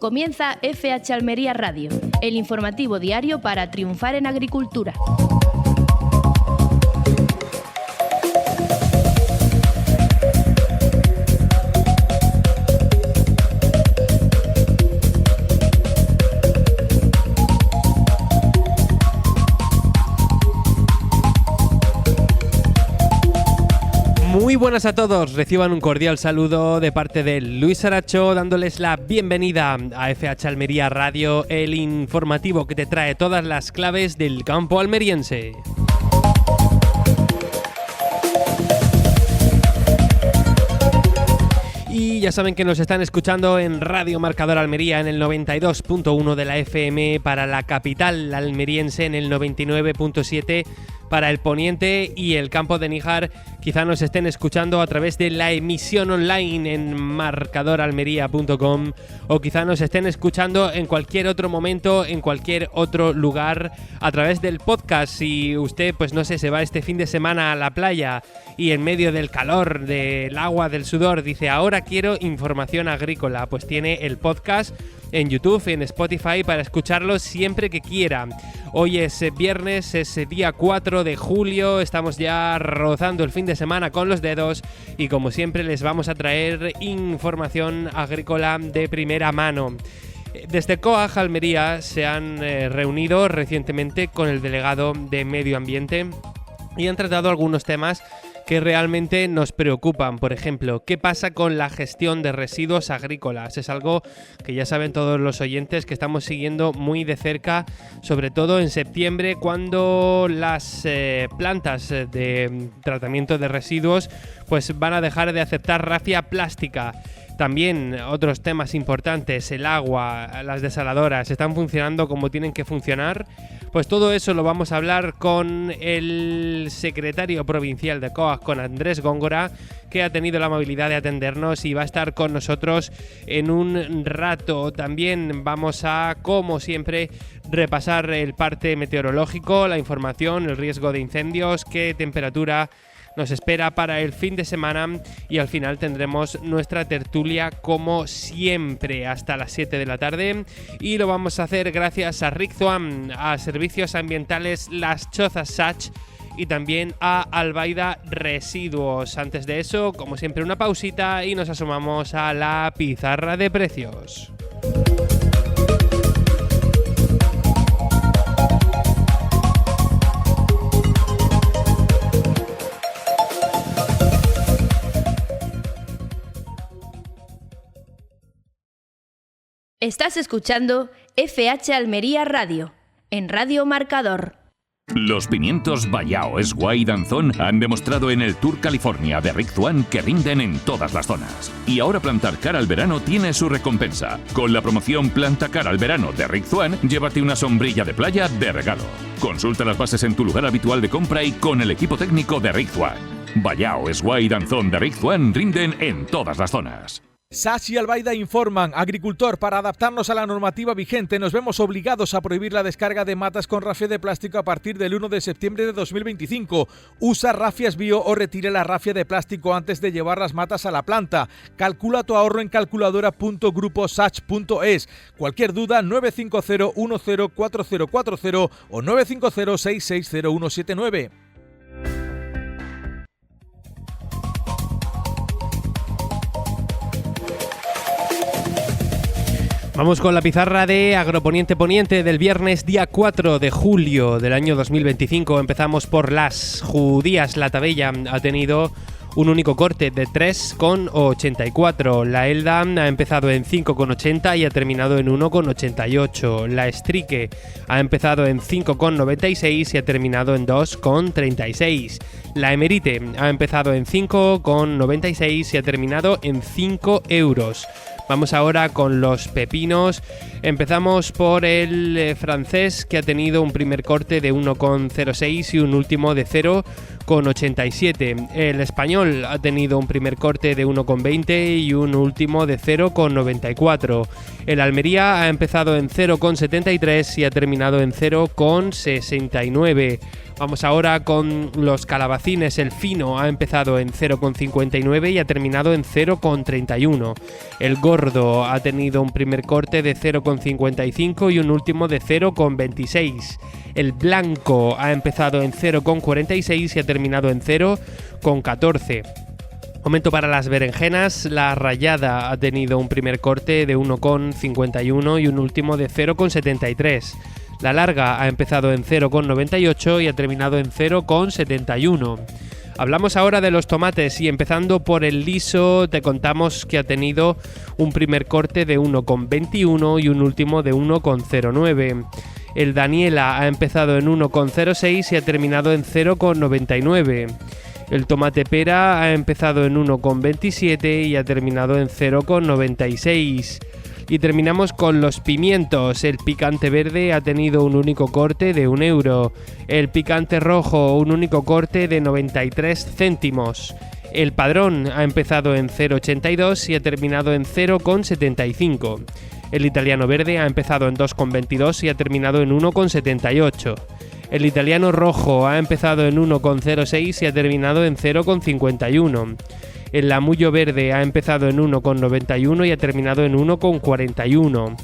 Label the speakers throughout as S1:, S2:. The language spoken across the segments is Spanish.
S1: Comienza FH Almería Radio, el informativo diario para triunfar en agricultura.
S2: Muy buenas a todos, reciban un cordial saludo de parte de Luis Aracho, dándoles la bienvenida a FH Almería Radio, el informativo que te trae todas las claves del campo almeriense. Y ya saben que nos están escuchando en Radio Marcador Almería en el 92.1 de la FM para la capital almeriense, en el 99.7 para el poniente y el campo de Níjar. Quizá nos estén escuchando a través de la emisión online en marcadoralmería.com, o quizá nos estén escuchando en cualquier otro momento, en cualquier otro lugar, a través del podcast. Si usted, pues no sé, se va este fin de semana a la playa y en medio del calor, del agua, del sudor, dice ahora quiero información agrícola, pues tiene el podcast en YouTube, en Spotify, para escucharlo siempre que quiera. Hoy es viernes, es día 4 de julio, estamos ya rozando el fin de semana con los dedos y como siempre les vamos a traer información agrícola de primera mano. Desde COAG Almería se han reunido recientemente con el delegado de Medio Ambiente y han tratado algunos temas que realmente nos preocupan. Por ejemplo, ¿qué pasa con la gestión de residuos agrícolas? Es algo que ya saben todos los oyentes que estamos siguiendo muy de cerca, sobre todo en septiembre, cuando las plantas de tratamiento de residuos pues van a dejar de aceptar rafia plástica. También otros temas importantes, el agua, las desaladoras, ¿están funcionando como tienen que funcionar? Pues todo eso lo vamos a hablar con el secretario provincial de COAG, con Andrés Góngora, que ha tenido la amabilidad de atendernos y va a estar con nosotros en un rato. También vamos a, como siempre, repasar el parte meteorológico, la información, el riesgo de incendios, qué temperatura nos espera para el fin de semana y al final tendremos nuestra tertulia como siempre hasta las 7 de la tarde y lo vamos a hacer gracias a Rigzuan, a Servicios Ambientales Las Chozas Sach y también a Albaida Residuos. Antes de eso, como siempre, una pausita y nos asomamos a la pizarra de precios.
S1: Estás escuchando FH Almería Radio, en Radio Marcador.
S3: Los pimientos Vallao, Esguá y Danzón han demostrado en el Tour California de Rigzuan que rinden en todas las zonas. Y ahora plantar cara al verano tiene su recompensa. Con la promoción Planta cara al verano de Rigzuan, llévate una sombrilla de playa de regalo. Consulta las bases en tu lugar habitual de compra y con el equipo técnico de Rigzuan. Vallao, Esguá y Danzón de Rigzuan rinden en todas las zonas.
S4: Sach y Albaida informan: agricultor, para adaptarnos a la normativa vigente nos vemos obligados a prohibir la descarga de matas con rafia de plástico a partir del 1 de septiembre de 2025. Usa rafias bio o retire la rafia de plástico antes de llevar las matas a la planta. Calcula tu ahorro en calculadora.gruposach.es. Cualquier duda 950104040 o 950660179.
S2: Vamos con la pizarra de Agroponiente Poniente del viernes día 4 de julio del año 2025. Empezamos por las judías. La tabella ha tenido un único corte de 3,84. La Elda ha empezado en 5,80 y ha terminado en 1,88. La Estrique ha empezado en 5,96 y ha terminado en 2,36. La Emerite ha empezado en 5,96 y ha terminado en 5 euros. Vamos ahora con los pepinos. Empezamos por el francés, que ha tenido un primer corte de 1,06 y un último de 0,87. El español ha tenido un primer corte de 1,20 y un último de 0,94. El Almería ha empezado en 0,73 y ha terminado en 0,69. Vamos ahora con los calabacines. El fino ha empezado en 0,59 y ha terminado en 0,31. El gordo ha tenido un primer corte de 0,55 y un último de 0,26. El blanco ha empezado en 0,46 y ha terminado en 0,14. Momento para las berenjenas. La rallada ha tenido un primer corte de 1,51 y un último de 0,73. La larga ha empezado en 0,98 y ha terminado en 0,71. Hablamos ahora de los tomates y empezando por el liso te contamos que ha tenido un primer corte de 1,21 y un último de 1,09. El Daniela ha empezado en 1,06 y ha terminado en 0,99. El tomate pera ha empezado en 1,27 y ha terminado en 0,96. Y terminamos con los pimientos. El picante verde ha tenido un único corte de 1 euro. El picante rojo un único corte de 93 céntimos. El padrón ha empezado en 0,82 y ha terminado en 0,75. El italiano verde ha empezado en 2,22 y ha terminado en 1,78. El italiano rojo ha empezado en 1,06 y ha terminado en 0,51. El lamullo verde ha empezado en 1,91 y ha terminado en 1,41.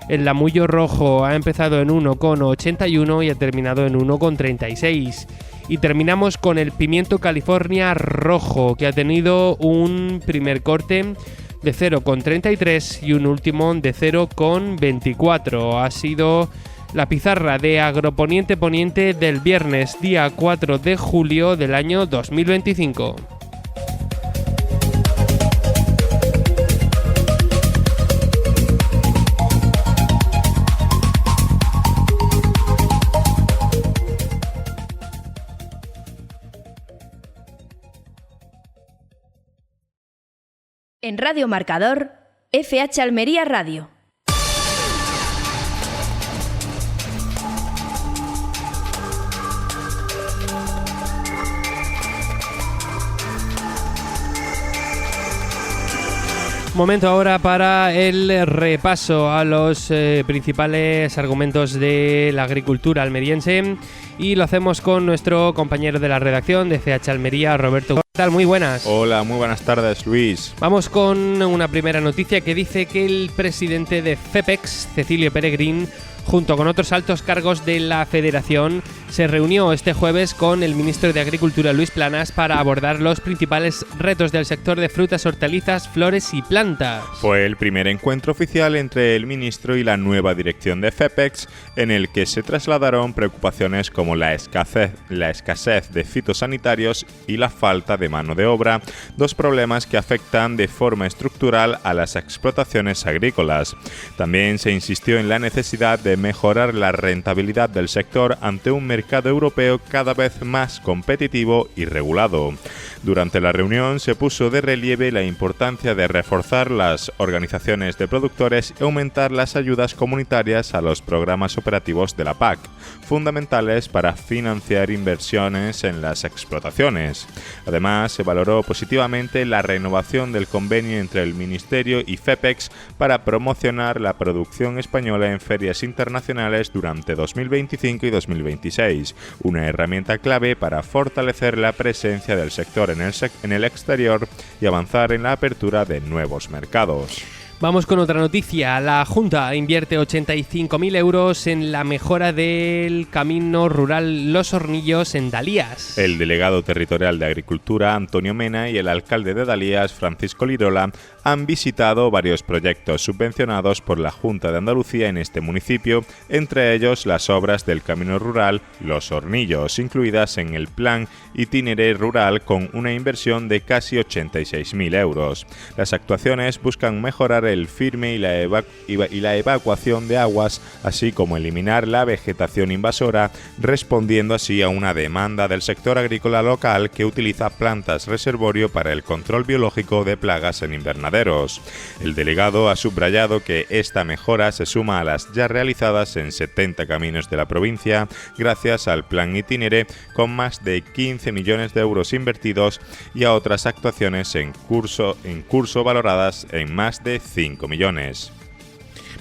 S2: El lamullo rojo ha empezado en 1,81 y ha terminado en 1,36. Y terminamos con el pimiento California rojo, que ha tenido un primer corte de 0,33 y un último de 0,24. Ha sido la pizarra de Agroponiente Poniente del viernes, día 4 de julio del año 2025.
S1: En Radio Marcador, FH Almería Radio.
S2: Momento ahora para el repaso a los principales argumentos de la agricultura almeriense y lo hacemos con nuestro compañero de la redacción de CH Almería, Roberto. ¿Qué tal? Muy buenas.
S5: Hola, muy buenas tardes, Luis.
S2: Vamos con una primera noticia que dice que el presidente de FEPEX, Cecilio Peregrín, junto con otros altos cargos de la Federación, se reunió este jueves con el ministro de Agricultura, Luis Planas, para abordar los principales retos del sector de frutas, hortalizas, flores y plantas.
S5: Fue el primer encuentro oficial entre el ministro y la nueva dirección de FEPEX, en el que se trasladaron preocupaciones como la escasez de fitosanitarios y la falta de mano de obra, dos problemas que afectan de forma estructural a las explotaciones agrícolas. También se insistió en la necesidad de mejorar la rentabilidad del sector ante un mercado europeo cada vez más competitivo y regulado. Durante la reunión se puso de relieve la importancia de reforzar las organizaciones de productores y aumentar las ayudas comunitarias a los programas operativos de la PAC, fundamentales para financiar inversiones en las explotaciones. Además, se valoró positivamente la renovación del convenio entre el Ministerio y FEPEX para promocionar la producción española en ferias internacionales durante 2025 y 2026, una herramienta clave para fortalecer la presencia del sector en el exterior y avanzar en la apertura de nuevos mercados.
S2: Vamos con otra noticia. La Junta invierte 85.000 euros en la mejora del camino rural Los Hornillos en Dalías.
S5: El delegado territorial de Agricultura, Antonio Mena, y el alcalde de Dalías, Francisco Lirola, han visitado varios proyectos subvencionados por la Junta de Andalucía en este municipio, entre ellos las obras del camino rural Los Hornillos, incluidas en el plan Itinere Rural con una inversión de casi 86.000 euros. Las actuaciones buscan mejorar el firme y la evacuación de aguas, así como eliminar la vegetación invasora, respondiendo así a una demanda del sector agrícola local que utiliza plantas reservorio para el control biológico de plagas en invernaderos. El delegado ha subrayado que esta mejora se suma a las ya realizadas en 70 caminos de la provincia, gracias al plan Itinere, con más de 15 millones de euros invertidos, y a otras actuaciones en curso valoradas en más de 5 millones.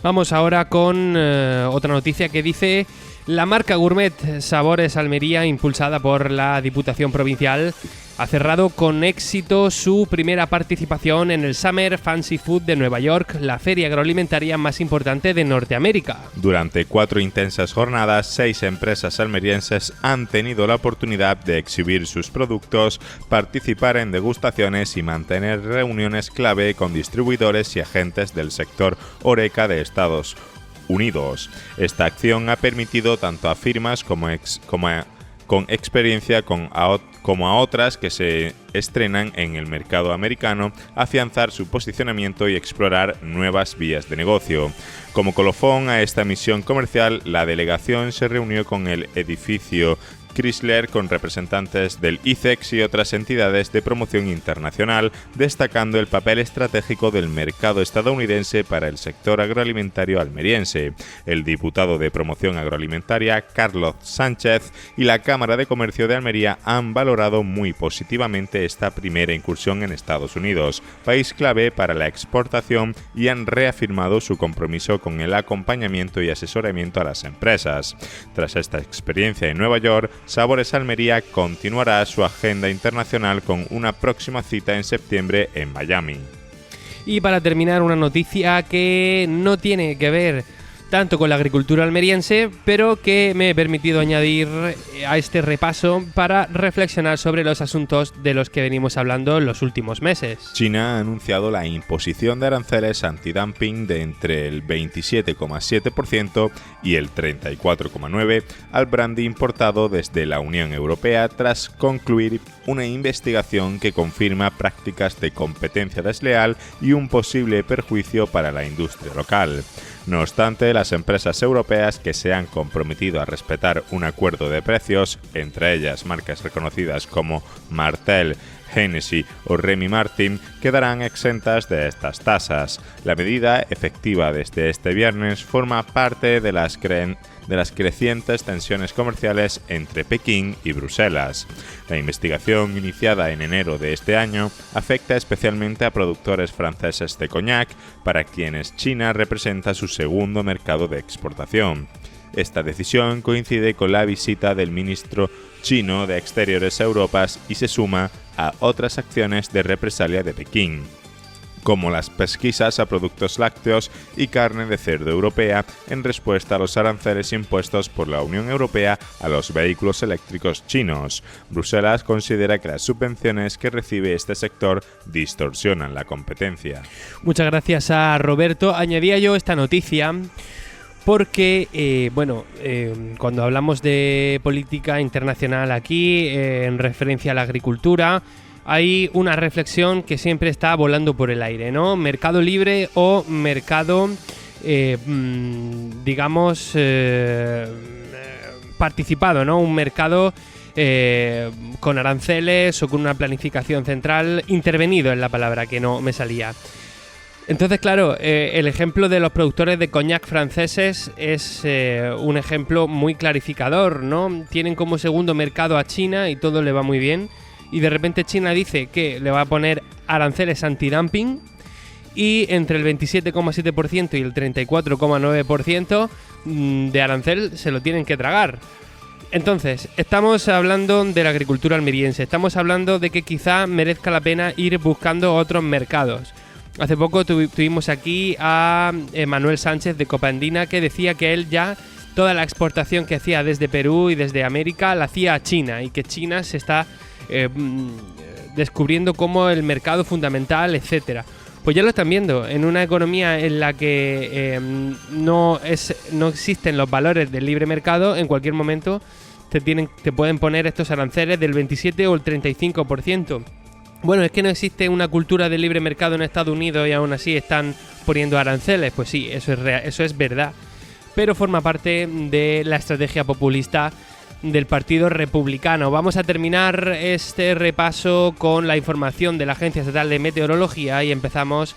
S2: Vamos ahora con otra noticia que dice La marca gourmet Sabores Almería, impulsada por la Diputación Provincial, ha cerrado con éxito su primera participación en el Summer Fancy Food de Nueva York, la feria agroalimentaria más importante de Norteamérica.
S5: Durante 4 intensas jornadas, 6 empresas almerienses han tenido la oportunidad de exhibir sus productos, participar en degustaciones y mantener reuniones clave con distribuidores y agentes del sector HoReCa de Estados Unidos. Esta acción ha permitido tanto a firmas con experiencia como a otras que se estrenan en el mercado americano afianzar su posicionamiento y explorar nuevas vías de negocio. Como colofón a esta misión comercial, la delegación se reunió con el edificio Chrysler con representantes del ICEX y otras entidades de promoción internacional, destacando el papel estratégico del mercado estadounidense para el sector agroalimentario almeriense. El diputado de Promoción Agroalimentaria, Carlos Sánchez, y la Cámara de Comercio de Almería han valorado muy positivamente esta primera incursión en Estados Unidos, país clave para la exportación, y han reafirmado su compromiso con el acompañamiento y asesoramiento a las empresas. Tras esta experiencia en Nueva York, Sabores Almería continuará su agenda internacional con una próxima cita en septiembre en Miami.
S2: Y para terminar, una noticia que no tiene que ver tanto con la agricultura almeriense, pero que me he permitido añadir a este repaso para reflexionar sobre los asuntos de los que venimos hablando en los últimos meses.
S5: China ha anunciado la imposición de aranceles antidumping de entre el 27,7% y el 34,9% al brandy importado desde la Unión Europea tras concluir una investigación que confirma prácticas de competencia desleal y un posible perjuicio para la industria local. No obstante, las empresas europeas que se han comprometido a respetar un acuerdo de precios, entre ellas marcas reconocidas como Martell, Hennessy o Remy Martin, quedarán exentas de estas tasas. La medida, efectiva desde este viernes, forma parte de las crecientes tensiones comerciales entre Pekín y Bruselas. La investigación, iniciada en enero de este año, afecta especialmente a productores franceses de coñac, para quienes China representa su segundo mercado de exportación. Esta decisión coincide con la visita del ministro chino de Exteriores a Europa y se suma a otras acciones de represalia de Pekín, como las pesquisas a productos lácteos y carne de cerdo europea en respuesta a los aranceles impuestos por la Unión Europea a los vehículos eléctricos chinos. Bruselas considera que las subvenciones que recibe este sector distorsionan la competencia.
S2: Muchas gracias a Roberto. Añadía yo esta noticia porque, cuando hablamos de política internacional aquí, en referencia a la agricultura, hay una reflexión que siempre está volando por el aire, ¿no? Mercado libre o mercado, participado, ¿no? Un mercado con aranceles o con una planificación central, intervenido es la palabra que no me salía. Entonces, claro, el ejemplo de los productores de coñac franceses es un ejemplo muy clarificador, ¿no? Tienen como segundo mercado a China y todo le va muy bien. Y de repente China dice que le va a poner aranceles antidumping y entre el 27,7% y el 34,9% de arancel se lo tienen que tragar. Entonces, estamos hablando de la agricultura almeriense, estamos hablando de que quizá merezca la pena ir buscando otros mercados. Hace poco tuvimos aquí a Manuel Sánchez de Copandina, que decía que él ya toda la exportación que hacía desde Perú y desde América la hacía a China y que China se está descubriendo como el mercado fundamental, etcétera. Pues ya lo están viendo, en una economía en la que no existen los valores del libre mercado, en cualquier momento te pueden poner estos aranceles del 27 o el 35%. Bueno, es que no existe una cultura de libre mercado en Estados Unidos y aún así están poniendo aranceles. Pues sí, eso es verdad. Pero forma parte de la estrategia populista del Partido Republicano. Vamos a terminar este repaso con la información de la Agencia Estatal de Meteorología y empezamos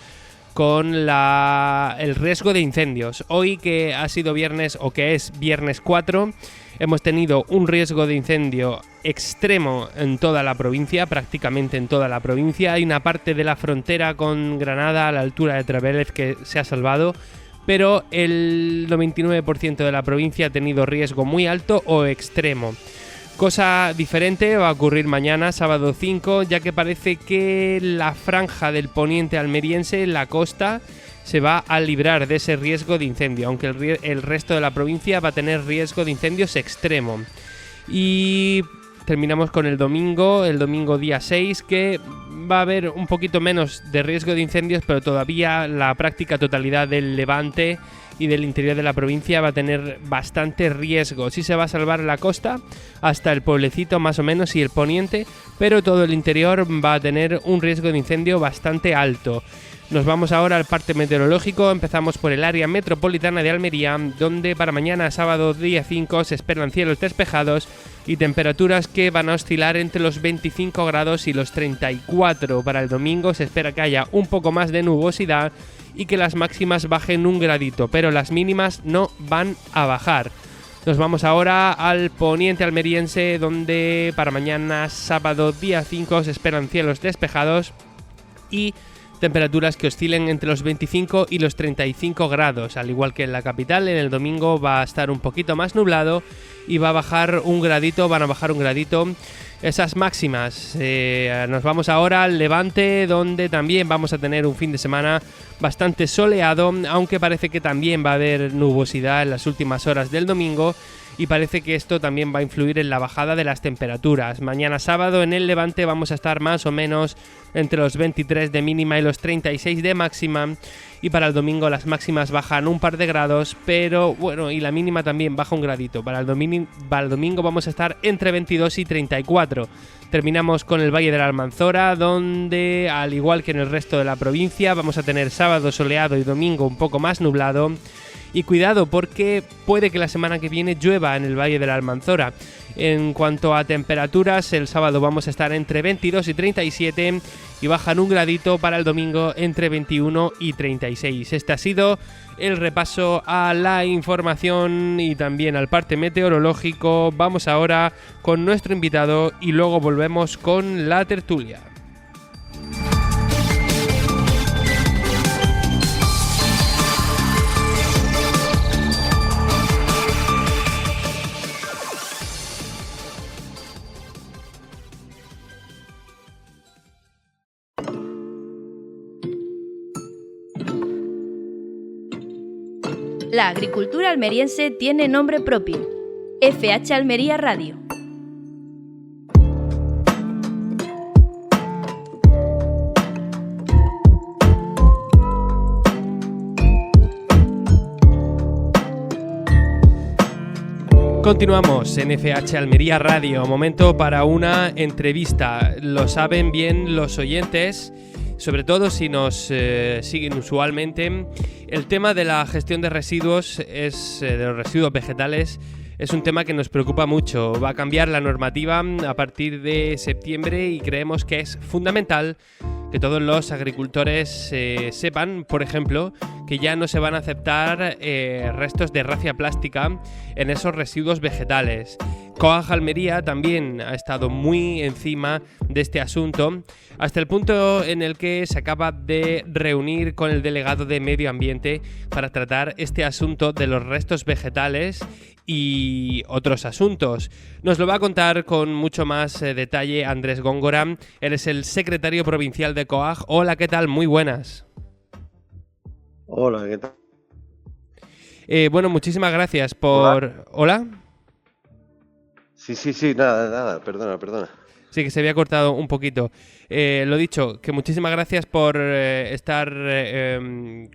S2: con el riesgo de incendios. Hoy, que ha sido viernes o que es viernes 4, hemos tenido un riesgo de incendio extremo en toda la provincia, prácticamente en toda la provincia. Hay una parte de la frontera con Granada a la altura de Trevélez que se ha salvado, pero el 99% de la provincia ha tenido riesgo muy alto o extremo. Cosa diferente va a ocurrir mañana, sábado 5, ya que parece que la franja del poniente almeriense, la costa, se va a librar de ese riesgo de incendio, aunque el resto de la provincia va a tener riesgo de incendios extremo. Y terminamos con el domingo día 6, que va a haber un poquito menos de riesgo de incendios, pero todavía la práctica totalidad del levante y del interior de la provincia va a tener bastante riesgo. Sí se va a salvar la costa hasta el pueblecito más o menos y el poniente, pero todo el interior va a tener un riesgo de incendio bastante alto. Nos vamos ahora al parte meteorológico. Empezamos por el área metropolitana de Almería, donde para mañana sábado día 5 se esperan cielos despejados y temperaturas que van a oscilar entre los 25 grados y los 34. Para el domingo se espera que haya un poco más de nubosidad y que las máximas bajen un gradito, pero las mínimas no van a bajar. Nos vamos ahora al poniente almeriense, donde para mañana sábado día 5 se esperan cielos despejados y temperaturas que oscilen entre los 25 y los 35 grados. Al igual que en la capital, en el domingo va a estar un poquito más nublado y va a bajar un gradito, van a bajar un gradito esas máximas. Nos vamos ahora al Levante, donde también vamos a tener un fin de semana bastante soleado, aunque parece que también va a haber nubosidad en las últimas horas del domingo, y parece que esto también va a influir en la bajada de las temperaturas. Mañana sábado en el Levante vamos a estar más o menos entre los 23 de mínima y los 36 de máxima, y para el domingo las máximas bajan un par de grados, pero bueno, y la mínima también baja un gradito. Para el domingo vamos a estar entre 22 y 34. Terminamos con el Valle de la Almanzora, donde al igual que en el resto de la provincia vamos a tener sábado soleado y domingo un poco más nublado. Y cuidado, porque puede que la semana que viene llueva en el Valle de la Almanzora. En cuanto a temperaturas, el sábado vamos a estar entre 22 y 37 y bajan un gradito para el domingo entre 21 y 36. Este ha sido el repaso a la información y también al parte meteorológico. Vamos ahora con nuestro invitado y luego volvemos con la tertulia.
S1: La agricultura almeriense tiene nombre propio. FH Almería Radio.
S2: Continuamos en FH Almería Radio. Momento para una entrevista. Lo saben bien los oyentes, sobre todo si nos siguen usualmente. El tema de la gestión de residuos, de los residuos vegetales, es un tema que nos preocupa mucho. Va a cambiar la normativa a partir de septiembre y creemos que es fundamental que todos los agricultores sepan, por ejemplo, que ya no se van a aceptar restos de rafia plástica en esos residuos vegetales. COAG Almería también ha estado muy encima de este asunto, hasta el punto en el que se acaba de reunir con el delegado de Medio Ambiente para tratar este asunto de los restos vegetales y otros asuntos. Nos lo va a contar con mucho más detalle Andrés Góngora. Él es el secretario provincial de COAG. Hola, ¿qué tal? Muy buenas.
S6: Hola, ¿qué tal?
S2: Bueno, muchísimas gracias por... ¿Hola?
S6: Sí, nada, perdona.
S2: Sí, que se había cortado un poquito. Lo dicho, que muchísimas gracias por estar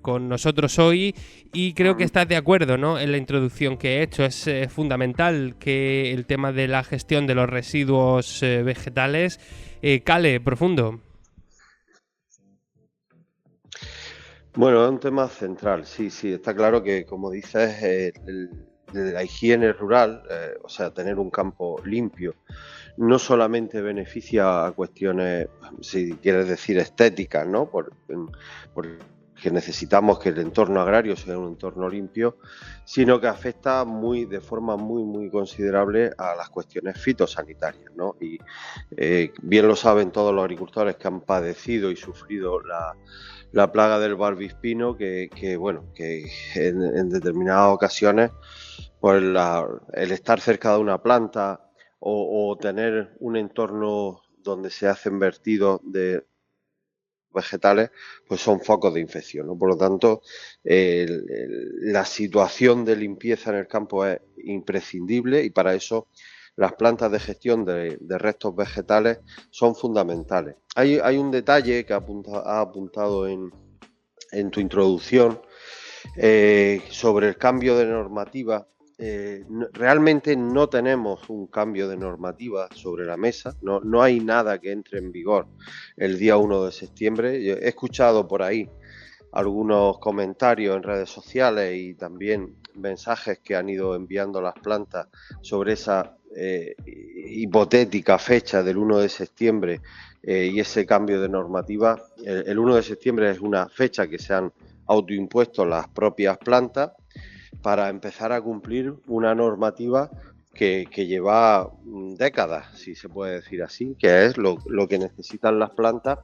S2: con nosotros hoy, y creo que estás de acuerdo, ¿no?, en la introducción que he hecho. Es fundamental que el tema de la gestión de los residuos vegetales cale profundo.
S6: Bueno, es un tema central, sí, está claro que, como dices, la higiene rural, o sea, tener un campo limpio, no solamente beneficia a cuestiones, si quieres decir, estéticas, ¿no? Por que necesitamos que el entorno agrario sea un entorno limpio, sino que afecta de forma muy considerable a las cuestiones fitosanitarias, ¿no? Y bien lo saben todos los agricultores que han padecido y sufrido la plaga del barbispino, que en determinadas ocasiones, pues el estar cerca de una planta o tener un entorno donde se hacen vertidos de vegetales, pues son focos de infección, ¿no? Por lo tanto, la situación de limpieza en el campo es imprescindible, y para eso las plantas de gestión de restos vegetales son fundamentales. Hay un detalle que ha apuntado en tu introducción sobre el cambio de normativa. Realmente no tenemos un cambio de normativa sobre la mesa, no hay nada que entre en vigor el día 1 de septiembre. Yo he escuchado por ahí algunos comentarios en redes sociales y también mensajes que han ido enviando las plantas sobre esa hipotética fecha del 1 de septiembre y ese cambio de normativa. El 1 de septiembre es una fecha que se han autoimpuesto las propias plantas para empezar a cumplir una normativa que lleva décadas, si se puede decir así, que es lo que necesitan las plantas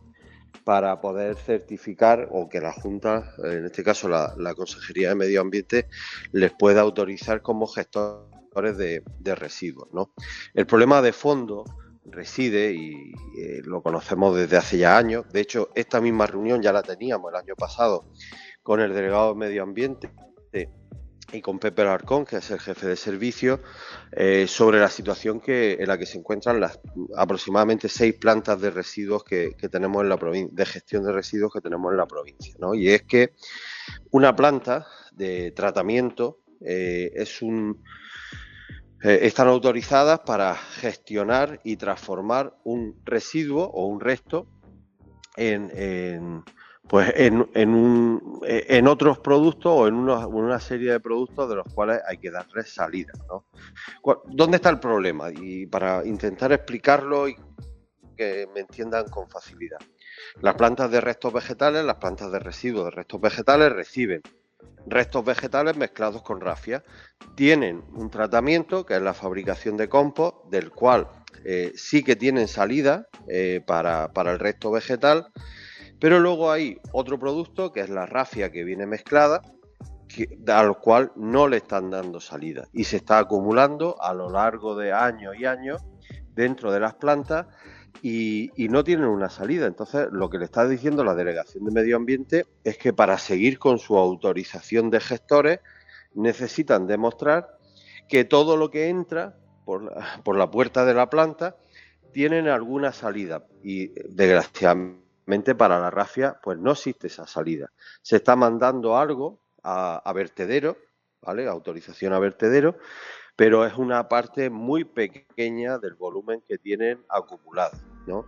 S6: para poder certificar, o que la Junta, en este caso la Consejería de Medio Ambiente, les pueda autorizar como gestores de residuos, ¿no? El problema de fondo reside, y lo conocemos desde hace ya años. De hecho, esta misma reunión ya la teníamos el año pasado con el delegado de Medio Ambiente y con Pepe Alarcón, que es el jefe de servicio, sobre la situación en la que se encuentran las aproximadamente 6 plantas de residuos que tenemos en la provincia, de gestión de residuos que tenemos en la provincia, ¿no? Y es que una planta de tratamiento están autorizadas para gestionar y transformar un residuo o un resto en otros productos o en una serie de productos de los cuales hay que darles salida, ¿no? ¿Dónde está el problema? Y para intentar explicarlo y que me entiendan con facilidad. Las plantas de restos vegetales, las plantas de residuos de restos vegetales reciben restos vegetales mezclados con rafia. Tienen un tratamiento que es la fabricación de compost, del cual sí que tienen salida para el resto vegetal. Pero luego hay otro producto, que es la rafia que viene mezclada, al cual no le están dando salida, y se está acumulando a lo largo de años y años dentro de las plantas y no tienen una salida. Entonces, lo que le está diciendo la Delegación de Medio Ambiente es que para seguir con su autorización de gestores necesitan demostrar que todo lo que entra por la puerta de la planta tienen alguna salida, y desgraciadamente para la rafia pues no existe esa salida. Se está mandando algo a vertedero, ¿vale? Autorización a vertedero, pero es una parte muy pequeña del volumen que tienen acumulado, ¿no?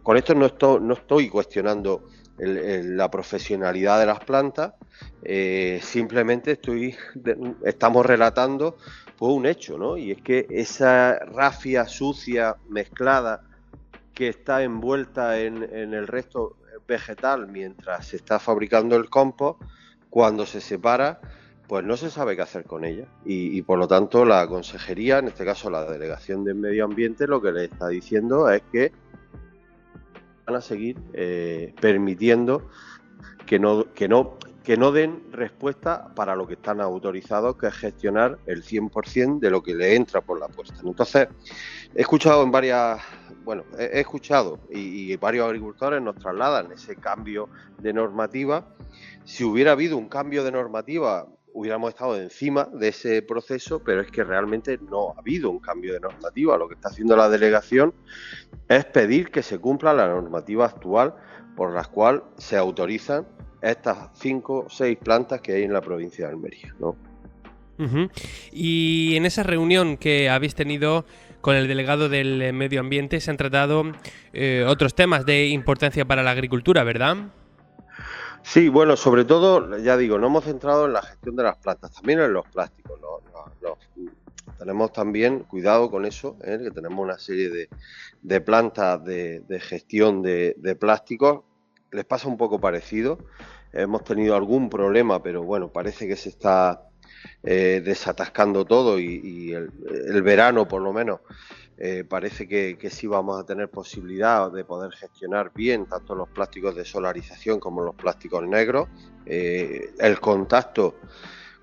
S6: Con esto no estoy cuestionando la profesionalidad de las plantas, simplemente estamos relatando pues un hecho, ¿no? Y es que esa rafia sucia mezclada que está envuelta en el resto vegetal mientras se está fabricando el compost, cuando se separa, pues no se sabe qué hacer con ella. Y por lo tanto la consejería, en este caso la Delegación de Medio Ambiente, lo que le está diciendo es que van a seguir permitiendo que no den respuesta para lo que están autorizados, que es gestionar el 100% de lo que le entra por la puerta. Entonces, he escuchado y varios agricultores nos trasladan ese cambio de normativa. Si hubiera habido un cambio de normativa, hubiéramos estado encima de ese proceso, pero es que realmente no ha habido un cambio de normativa. Lo que está haciendo la delegación es pedir que se cumpla la normativa actual por la cual se autorizan estas 5 o 6 plantas que hay en la provincia de Almería, ¿no?
S2: Uh-huh. Y en esa reunión que habéis tenido con el delegado del Medio Ambiente se han tratado otros temas de importancia para la agricultura, ¿verdad?
S6: Sí, bueno, sobre todo, ya digo, nos hemos centrado en la gestión de las plantas, también en los plásticos. Tenemos también cuidado con eso, que tenemos una serie de plantas de gestión de plásticos. Les pasa un poco parecido. hemos tenido algún problema, pero bueno, parece que se está desatascando todo y el verano por lo menos parece que sí vamos a tener posibilidad de poder gestionar bien tanto los plásticos de solarización como los plásticos negros. El contacto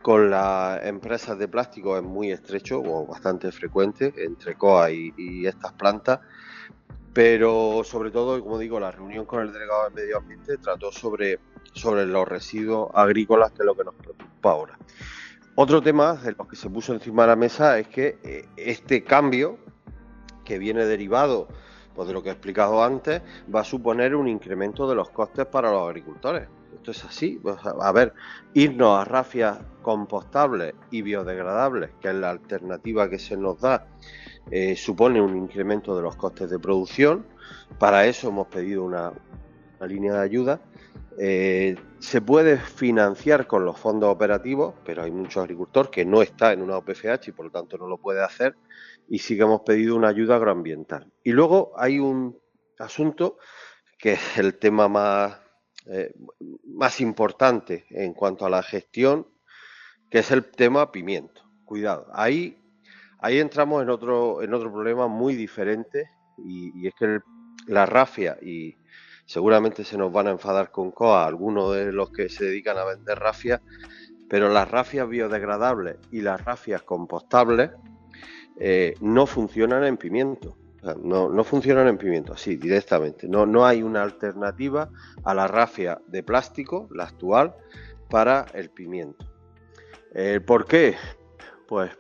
S6: con las empresas de plástico es muy estrecho o bastante frecuente entre COA y estas plantas, pero sobre todo, como digo, la reunión con el delegado de Medio Ambiente trató sobre los residuos agrícolas, que es lo que nos preocupa ahora. Otro tema de los que se puso encima de la mesa es que este cambio, que viene derivado pues, de lo que he explicado antes, va a suponer un incremento de los costes para los agricultores. Esto es así. Pues, a ver, irnos a rafias compostables y biodegradables, que es la alternativa que se nos da, supone un incremento de los costes de producción. Para eso hemos pedido una línea de ayuda. Se puede financiar con los fondos operativos, pero hay muchos agricultores que no está en una OPFH y por lo tanto no lo puede hacer, y sí que hemos pedido una ayuda agroambiental. Y luego hay un asunto que es el tema más importante en cuanto a la gestión, que es el tema pimiento. Cuidado, ahí entramos en otro problema muy diferente, y es que la rafia, y seguramente se nos van a enfadar con COA algunos de los que se dedican a vender rafias, pero las rafias biodegradables y las rafias compostables no funcionan en pimiento. O sea, no funcionan en pimiento, así directamente. No hay una alternativa a la rafia de plástico, la actual, para el pimiento. ¿Por qué? Pues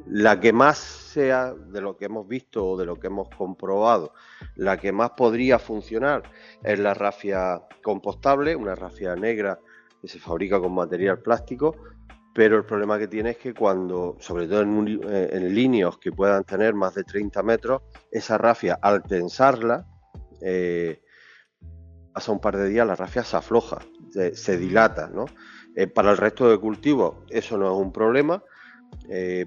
S6: la que más sea, de lo que hemos visto o de lo que hemos comprobado, la que más podría funcionar es la rafia compostable, una rafia negra que se fabrica con material plástico, pero el problema que tiene es que cuando, sobre todo en líneas que puedan tener más de 30 metros, esa rafia al tensarla, pasa un par de días, la rafia se afloja, se dilata, ¿no? Para el resto de cultivos eso no es un problema.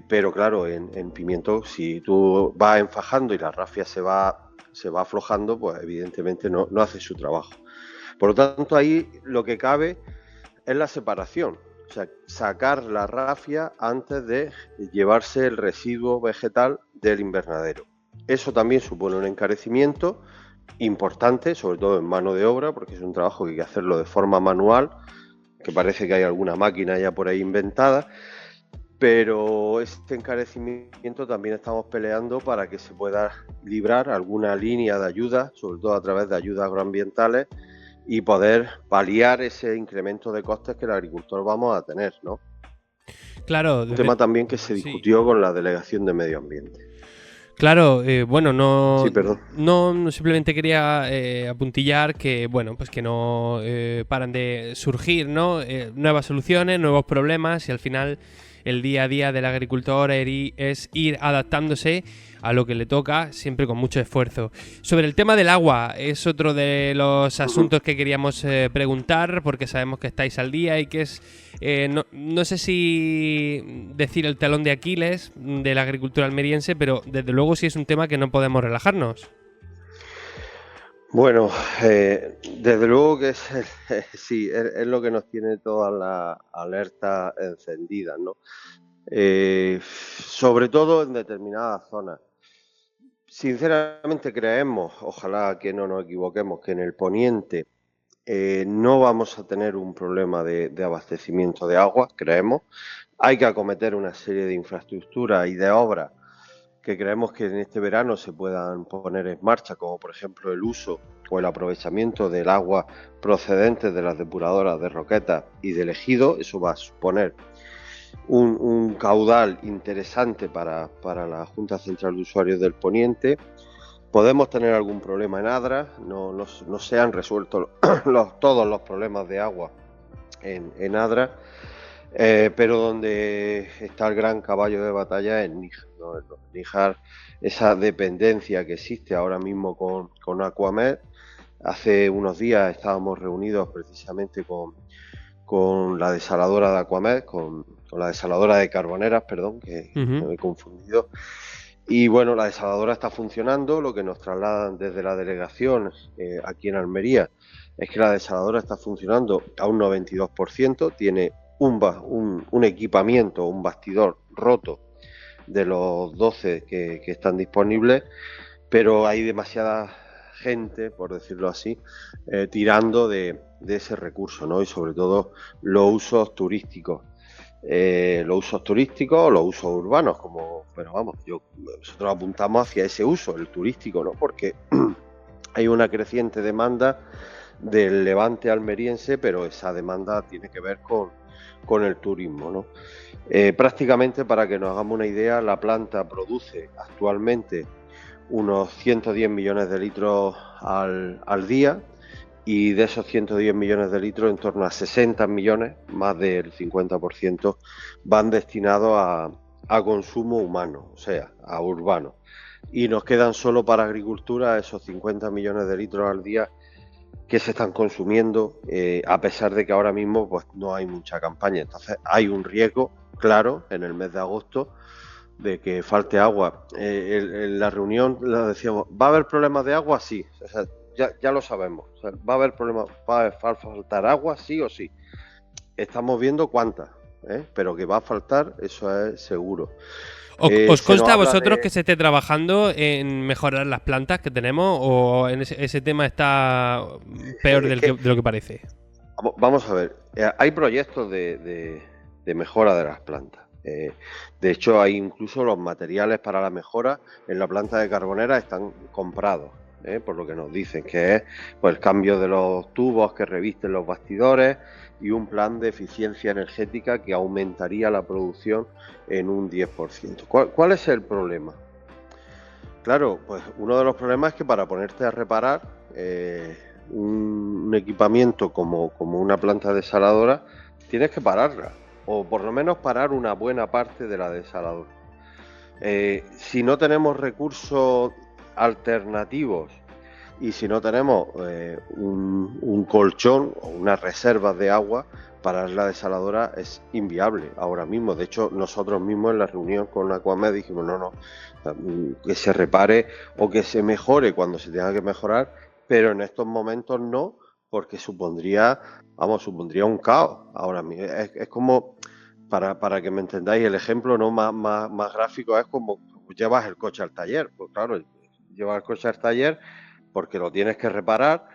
S6: Pero claro, en pimiento, si tú vas enfajando y la rafia se va aflojando, pues evidentemente no hace su trabajo. Por lo tanto, ahí lo que cabe es la separación, o sea, sacar la rafia antes de llevarse el residuo vegetal del invernadero. Eso también supone un encarecimiento importante, sobre todo en mano de obra, porque es un trabajo que hay que hacerlo de forma manual, que parece que hay alguna máquina ya por ahí inventada. Pero este encarecimiento también estamos peleando para que se pueda librar alguna línea de ayuda, sobre todo a través de ayudas agroambientales, y poder paliar ese incremento de costes que el agricultor vamos a tener, ¿no?
S2: Claro.
S6: Un tema también que se discutió con la Delegación de Medio Ambiente.
S2: Claro, bueno, no,
S6: sí, perdón.
S2: No simplemente quería apuntillar que, bueno, pues que no paran de surgir, ¿no? Nuevas soluciones, nuevos problemas, y al final el día a día del agricultor es ir adaptándose a lo que le toca, siempre con mucho esfuerzo. Sobre el tema del agua, es otro de los asuntos que queríamos preguntar, porque sabemos que estáis al día y que es, no sé si decir el talón de Aquiles de la agricultura almeriense, pero desde luego sí es un tema que no podemos relajarnos.
S6: Bueno, desde luego que sí, es lo que nos tiene todas las alertas encendidas, ¿no? Sobre todo en determinadas zonas. Sinceramente creemos, ojalá que no nos equivoquemos, que en el poniente no vamos a tener un problema de abastecimiento de agua, creemos. Hay que acometer una serie de infraestructuras y de obras que creemos que en este verano se puedan poner en marcha, como por ejemplo el uso o el aprovechamiento del agua procedente de las depuradoras de Roquetas y del Ejido. Eso va a suponer un caudal interesante para la Junta Central de Usuarios del Poniente. Podemos tener algún problema en Adra, no se han resuelto todos los problemas de agua en Adra, pero donde está el gran caballo de batalla es Níjar, ¿no? En Níjar, esa dependencia que existe ahora mismo con Aquamed. Hace unos días estábamos reunidos precisamente con la desaladora de Aquamed, con la desaladora de Carboneras, perdón, que me he confundido. Y bueno, la desaladora está funcionando. Lo que nos trasladan desde la delegación aquí en Almería es que la desaladora está funcionando a un 92%, tiene un equipamiento, un bastidor roto de los 12 que están disponibles, pero hay demasiada gente, por decirlo así, tirando de ese recurso, ¿no? Y sobre todo los usos turísticos. Los usos turísticos o los usos urbanos, pero vamos, nosotros apuntamos hacia ese uso, el turístico, ¿no? Porque hay una creciente demanda del levante almeriense, pero esa demanda tiene que ver con el turismo, ¿no? Prácticamente, para que nos hagamos una idea, la planta produce actualmente unos 110 millones de litros al día, y de esos 110 millones de litros, en torno a 60 millones, más del 50%, van destinados a consumo humano, o sea, a urbano. Y nos quedan solo para agricultura esos 50 millones de litros al día que se están consumiendo, a pesar de que ahora mismo pues no hay mucha campaña. Entonces hay un riesgo claro en el mes de agosto de que falte agua. En la reunión le decíamos, ¿va a haber problemas de agua? Sí, o sea, ya lo sabemos. O sea, va a haber problemas, va a faltar agua sí o sí. Estamos viendo cuántas, pero que va a faltar, eso es seguro.
S2: ¿Os consta a vosotros que se esté trabajando en mejorar las plantas que tenemos, o en ese tema está peor de lo que parece?
S6: Vamos a ver, hay proyectos de mejora de las plantas. De hecho, hay incluso los materiales para la mejora en la planta de Carbonera están comprados, por lo que nos dicen, que es pues, el cambio de los tubos que revisten los bastidores y un plan de eficiencia energética que aumentaría la producción en un 10%. ¿Cuál es el problema? Claro, pues uno de los problemas es que para ponerte a reparar un equipamiento como una planta desaladora, tienes que pararla, o por lo menos parar una buena parte de la desaladora. Si no tenemos recursos alternativos y si no tenemos un colchón o unas reservas de agua, parar la desaladora es inviable ahora mismo. De hecho, nosotros mismos en la reunión con Aquamed dijimos no, que se repare o que se mejore cuando se tenga que mejorar, pero en estos momentos no, porque supondría un caos ahora mismo. Es como, para que me entendáis el ejemplo, ¿no? más gráfico, es como llevas el coche al taller. Pues claro, llevas el coche al taller porque lo tienes que reparar,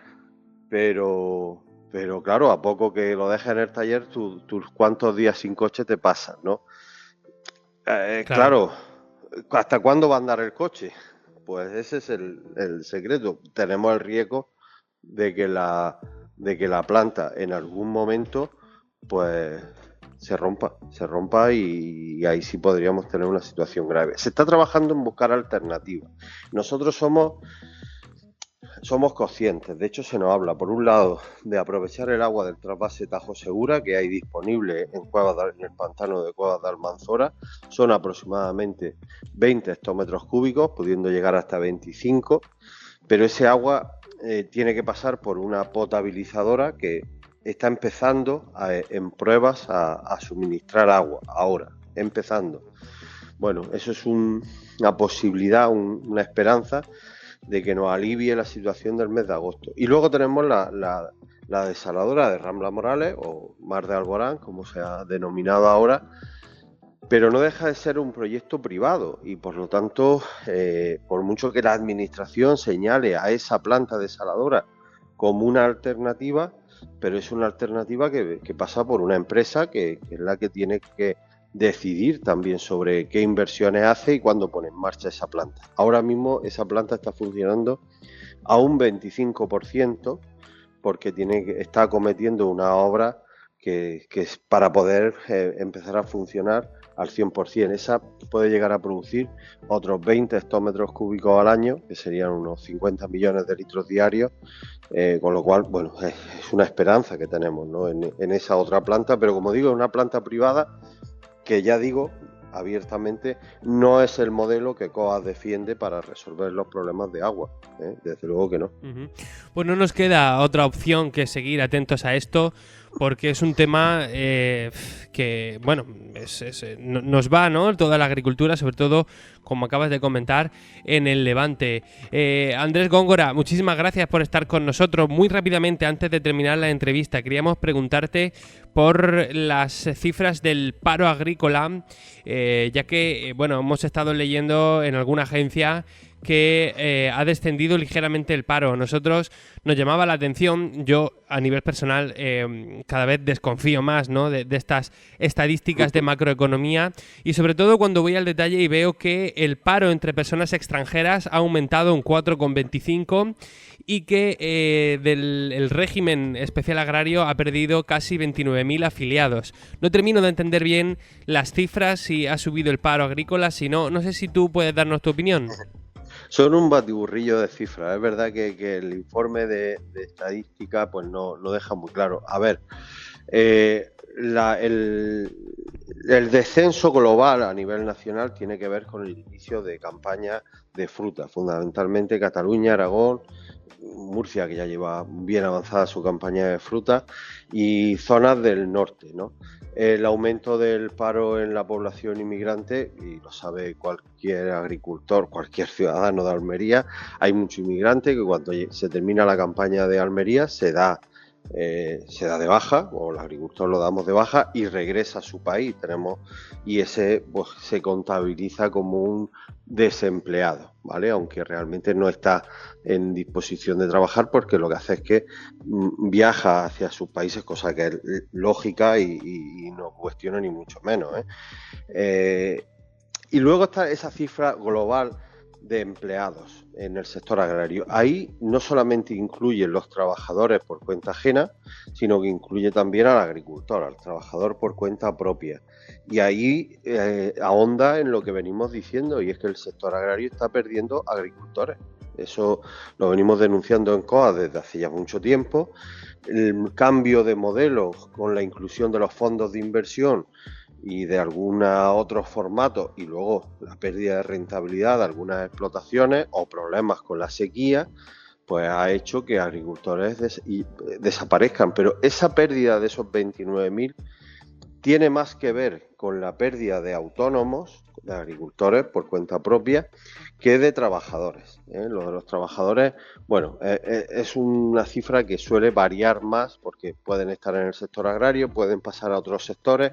S6: pero claro, a poco que lo dejes en el taller, tus cuántos días sin coche te pasan, ¿no? Claro, ¿hasta cuándo va a andar el coche? Pues ese es el secreto. Tenemos el riesgo de que la planta en algún momento pues se rompa y ahí sí podríamos tener una situación grave. Se está trabajando en buscar alternativas. Nosotros somos conscientes, de hecho se nos habla por un lado de aprovechar el agua del trasvase Tajo Segura que hay disponible en el pantano de Cuevas de Almanzora. Son aproximadamente 20 hectómetros cúbicos, pudiendo llegar hasta 25, pero ese agua tiene que pasar por una potabilizadora que está empezando en pruebas a suministrar agua, ahora, empezando. Bueno, eso es una posibilidad, una esperanza de que nos alivie la situación del mes de agosto. Y luego tenemos la desaladora de Rambla Morales, o Mar de Alborán, como se ha denominado ahora, pero no deja de ser un proyecto privado y por lo tanto, por mucho que la administración señale a esa planta desaladora como una alternativa, pero es una alternativa que pasa por una empresa que es la que tiene que decidir también sobre qué inversiones hace y cuándo pone en marcha esa planta. Ahora mismo esa planta está funcionando a un 25% porque está acometiendo una obra que es para poder empezar a funcionar al 100%. Esa puede llegar a producir otros 20 hectómetros cúbicos al año, que serían unos 50 millones de litros diarios, con lo cual, bueno, es una esperanza que tenemos, ¿no? en esa otra planta, pero como digo, es una planta privada que ya digo abiertamente no es el modelo que COAS defiende para resolver los problemas de agua, desde luego que no.
S2: Pues no nos queda otra opción que seguir atentos a esto, porque es un tema que, bueno, nos va, ¿no? Toda la agricultura, sobre todo, como acabas de comentar, en el Levante. Andrés Góngora, muchísimas gracias por estar con nosotros. Muy rápidamente, antes de terminar la entrevista, queríamos preguntarte por las cifras del paro agrícola, ya que, bueno, hemos estado leyendo en alguna agencia que ha descendido ligeramente el paro. Nosotros nos llamaba la atención, yo a nivel personal cada vez desconfío más, ¿no?, de estas estadísticas de macroeconomía, y sobre todo cuando voy al detalle y veo que el paro entre personas extranjeras ha aumentado un 4,25 y que el régimen especial agrario ha perdido casi 29.000 afiliados. No termino de entender bien las cifras, si ha subido el paro agrícola, si no. No sé si tú puedes darnos tu opinión.
S6: Son un batiburrillo de cifras. Es verdad que el informe de estadística pues no deja muy claro. A ver, el descenso global a nivel nacional tiene que ver con el inicio de campañas de fruta, fundamentalmente Cataluña, Aragón, Murcia, que ya lleva bien avanzada su campaña de fruta, y zonas del norte, ¿no? El aumento del paro en la población inmigrante, y lo sabe cualquier agricultor, cualquier ciudadano de Almería, hay mucho inmigrante que cuando se termina la campaña de Almería se da de baja, o el agricultor lo damos de baja y regresa a su país. Y ese pues se contabiliza como un desempleado, ¿vale? Aunque realmente no está en disposición de trabajar, porque lo que hace es que viaja hacia sus países, cosa que es lógica y no cuestiono ni mucho menos, y luego está esa cifra global de empleados en el sector agrario. Ahí no solamente incluyen los trabajadores por cuenta ajena, sino que incluye también al agricultor, al trabajador por cuenta propia. Y ahí ahonda en lo que venimos diciendo, y es que el sector agrario está perdiendo agricultores. Eso lo venimos denunciando en COA desde hace ya mucho tiempo. El cambio de modelo con la inclusión de los fondos de inversión y de algunos otros formatos, y luego la pérdida de rentabilidad de algunas explotaciones o problemas con la sequía, pues ha hecho que agricultores desaparezcan. Pero esa pérdida de esos 29.000 tiene más que ver con la pérdida de autónomos, de agricultores por cuenta propia, que de trabajadores. Lo de los trabajadores, bueno, es una cifra que suele variar más, porque pueden estar en el sector agrario, pueden pasar a otros sectores,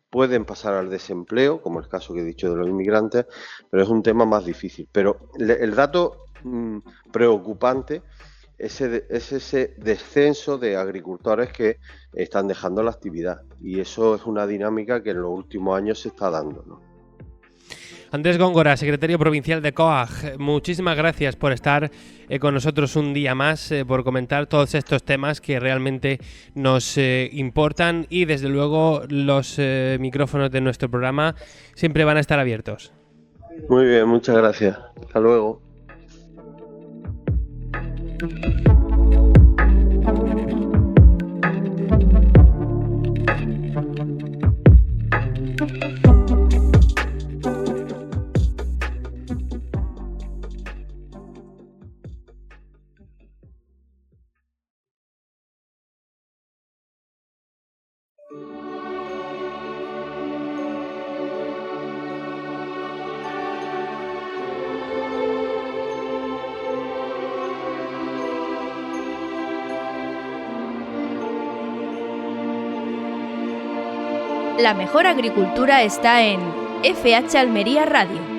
S6: pueden pasar al desempleo, como el caso que he dicho de los inmigrantes, pero es un tema más difícil. Pero el dato preocupante es ese descenso de agricultores que están dejando la actividad, y eso es una dinámica que en los últimos años se está dando, ¿no?
S2: Andrés Góngora, secretario provincial de COAG, muchísimas gracias por estar con nosotros un día más, por comentar todos estos temas que realmente nos importan, y desde luego los micrófonos de nuestro programa siempre van a estar abiertos.
S6: Muy bien, muchas gracias. Hasta luego.
S1: La mejor agricultura está en FH Almería Radio.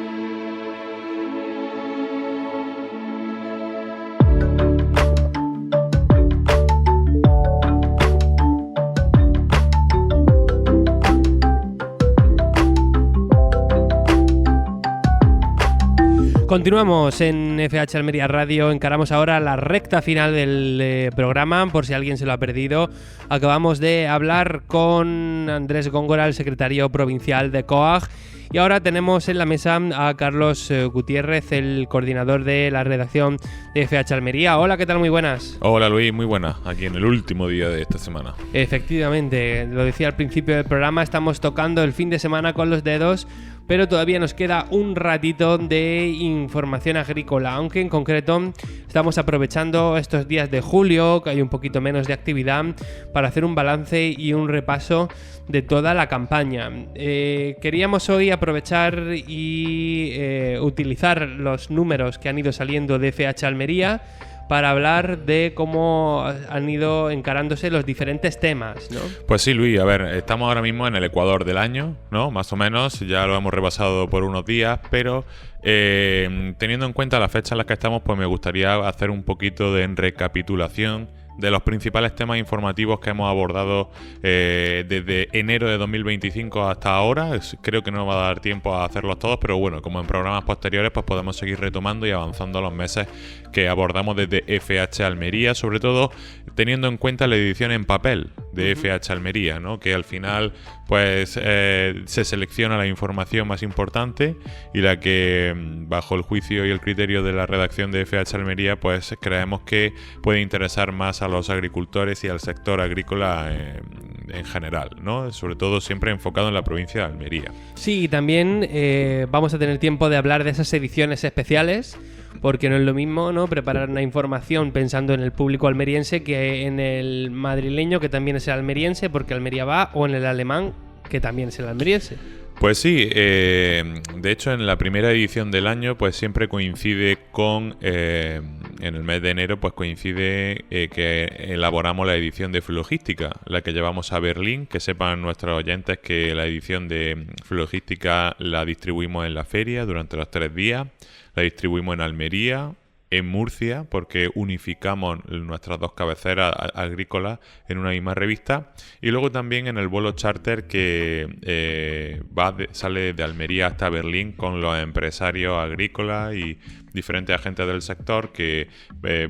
S2: Continuamos en FH Almería Radio, encaramos ahora la recta final del programa, por si alguien se lo ha perdido. Acabamos de hablar con Andrés Góngora, el secretario provincial de COAG, y ahora tenemos en la mesa a Carlos Gutiérrez, el coordinador de la redacción de FH Almería. Hola, ¿qué tal? Muy buenas.
S7: Hola Luis, muy buenas, aquí en el último día de esta semana.
S2: Efectivamente, lo decía al principio del programa, estamos tocando el fin de semana con los dedos, pero todavía nos queda un ratito de información agrícola, aunque en concreto estamos aprovechando estos días de julio, que hay un poquito menos de actividad, para hacer un balance y un repaso de toda la campaña. Queríamos hoy aprovechar y utilizar los números que han ido saliendo de FH Almería para hablar de cómo han ido encarándose los diferentes temas, ¿no?
S7: Pues sí, Luis, a ver, estamos ahora mismo en el Ecuador del año, ¿no? Más o menos, ya lo hemos repasado por unos días, pero teniendo en cuenta la fecha en la que estamos, pues me gustaría hacer un poquito de recapitulación de los principales temas informativos que hemos abordado desde enero de 2025 hasta ahora. Creo que no va a dar tiempo a hacerlos todos, pero bueno, como en programas posteriores, pues podemos seguir retomando y avanzando los meses que abordamos desde FH Almería, sobre todo teniendo en cuenta la edición en papel de FH Almería, ¿no? Que al final pues se selecciona la información más importante y la que, bajo el juicio y el criterio de la redacción de FH Almería, pues creemos que puede interesar más a los agricultores y al sector agrícola en general, ¿no? Sobre todo siempre enfocado en la provincia de Almería.
S2: Sí, y también vamos a tener tiempo de hablar de esas ediciones especiales, porque no es lo mismo, ¿no?, preparar una información pensando en el público almeriense que en el madrileño, que también es el almeriense porque Almería va, o en el alemán, que también es el almeriense.
S7: Pues sí, de hecho en la primera edición del año pues siempre coincide con, en el mes de enero pues coincide que elaboramos la edición de Flogística, la que llevamos a Berlín. Que sepan nuestros oyentes que la edición de Flogística la distribuimos en la feria durante los 3 días, la distribuimos en Almería, en Murcia, porque unificamos nuestras dos cabeceras agrícolas en una misma revista, y luego también en el vuelo charter que sale de Almería hasta Berlín con los empresarios agrícolas y diferentes agentes del sector que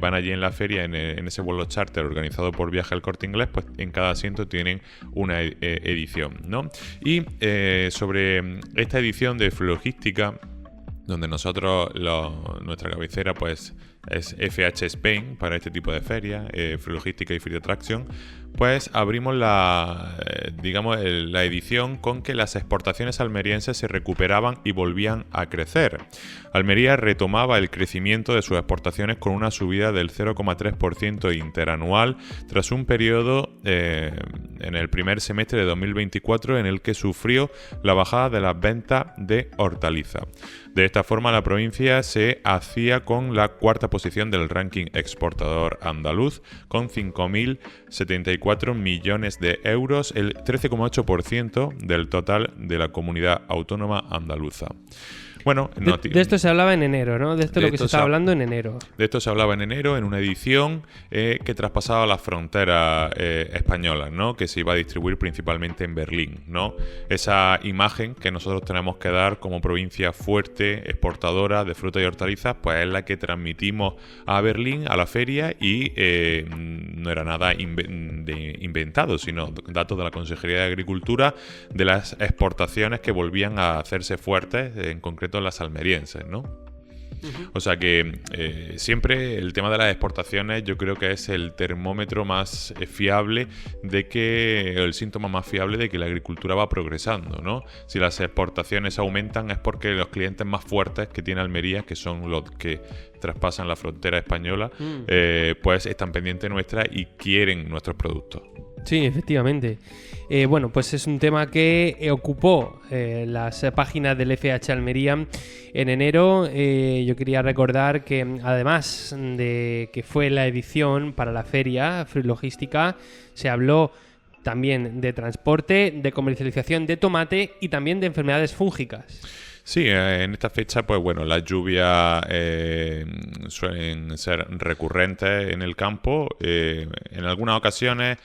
S7: van allí en la feria en ese vuelo charter organizado por Viaje El Corte Inglés. Pues en cada asiento tienen una edición, ¿no? Y sobre esta edición de Flogística, donde nosotros, nuestra cabecera pues es FH Spain para este tipo de ferias, Flogística y Free Attraction, pues abrimos la edición con que las exportaciones almerienses se recuperaban y volvían a crecer. Almería retomaba el crecimiento de sus exportaciones con una subida del 0,3% interanual tras un periodo en el primer semestre de 2024 en el que sufrió la bajada de las ventas de hortaliza. De esta forma, la provincia se hacía con la cuarta posición del ranking exportador andaluz, con 5.074 millones de euros, el 13,8% del total de la comunidad autónoma andaluza. Bueno,
S2: de esto se hablaba en enero, ¿no? De esto es lo que se estaba hablando en enero.
S7: De esto se hablaba en enero, en una edición que traspasaba las fronteras españolas, ¿no? Que se iba a distribuir principalmente en Berlín, ¿no? Esa imagen que nosotros tenemos que dar como provincia fuerte, exportadora de fruta y hortalizas, pues es la que transmitimos a Berlín, a la feria, y no era nada inventado, sino datos de la Consejería de Agricultura de las exportaciones que volvían a hacerse fuertes, en concreto las almerienses, ¿no? O sea que siempre el tema de las exportaciones yo creo que es el termómetro más fiable el síntoma más fiable de que la agricultura va progresando, ¿no? Si las exportaciones aumentan es porque los clientes más fuertes que tiene Almería, que son los que traspasan la frontera española, pues están pendientes nuestra y quieren nuestros productos.
S2: Sí, efectivamente. Bueno, pues es un tema que ocupó las páginas del FH Almería en enero. Yo quería recordar que además de que fue la edición para la feria Free Logística, se habló también de transporte, de comercialización de tomate y también de enfermedades fúngicas.
S7: Sí, en esta fecha, pues bueno, las lluvias suelen ser recurrentes en el campo. En algunas ocasiones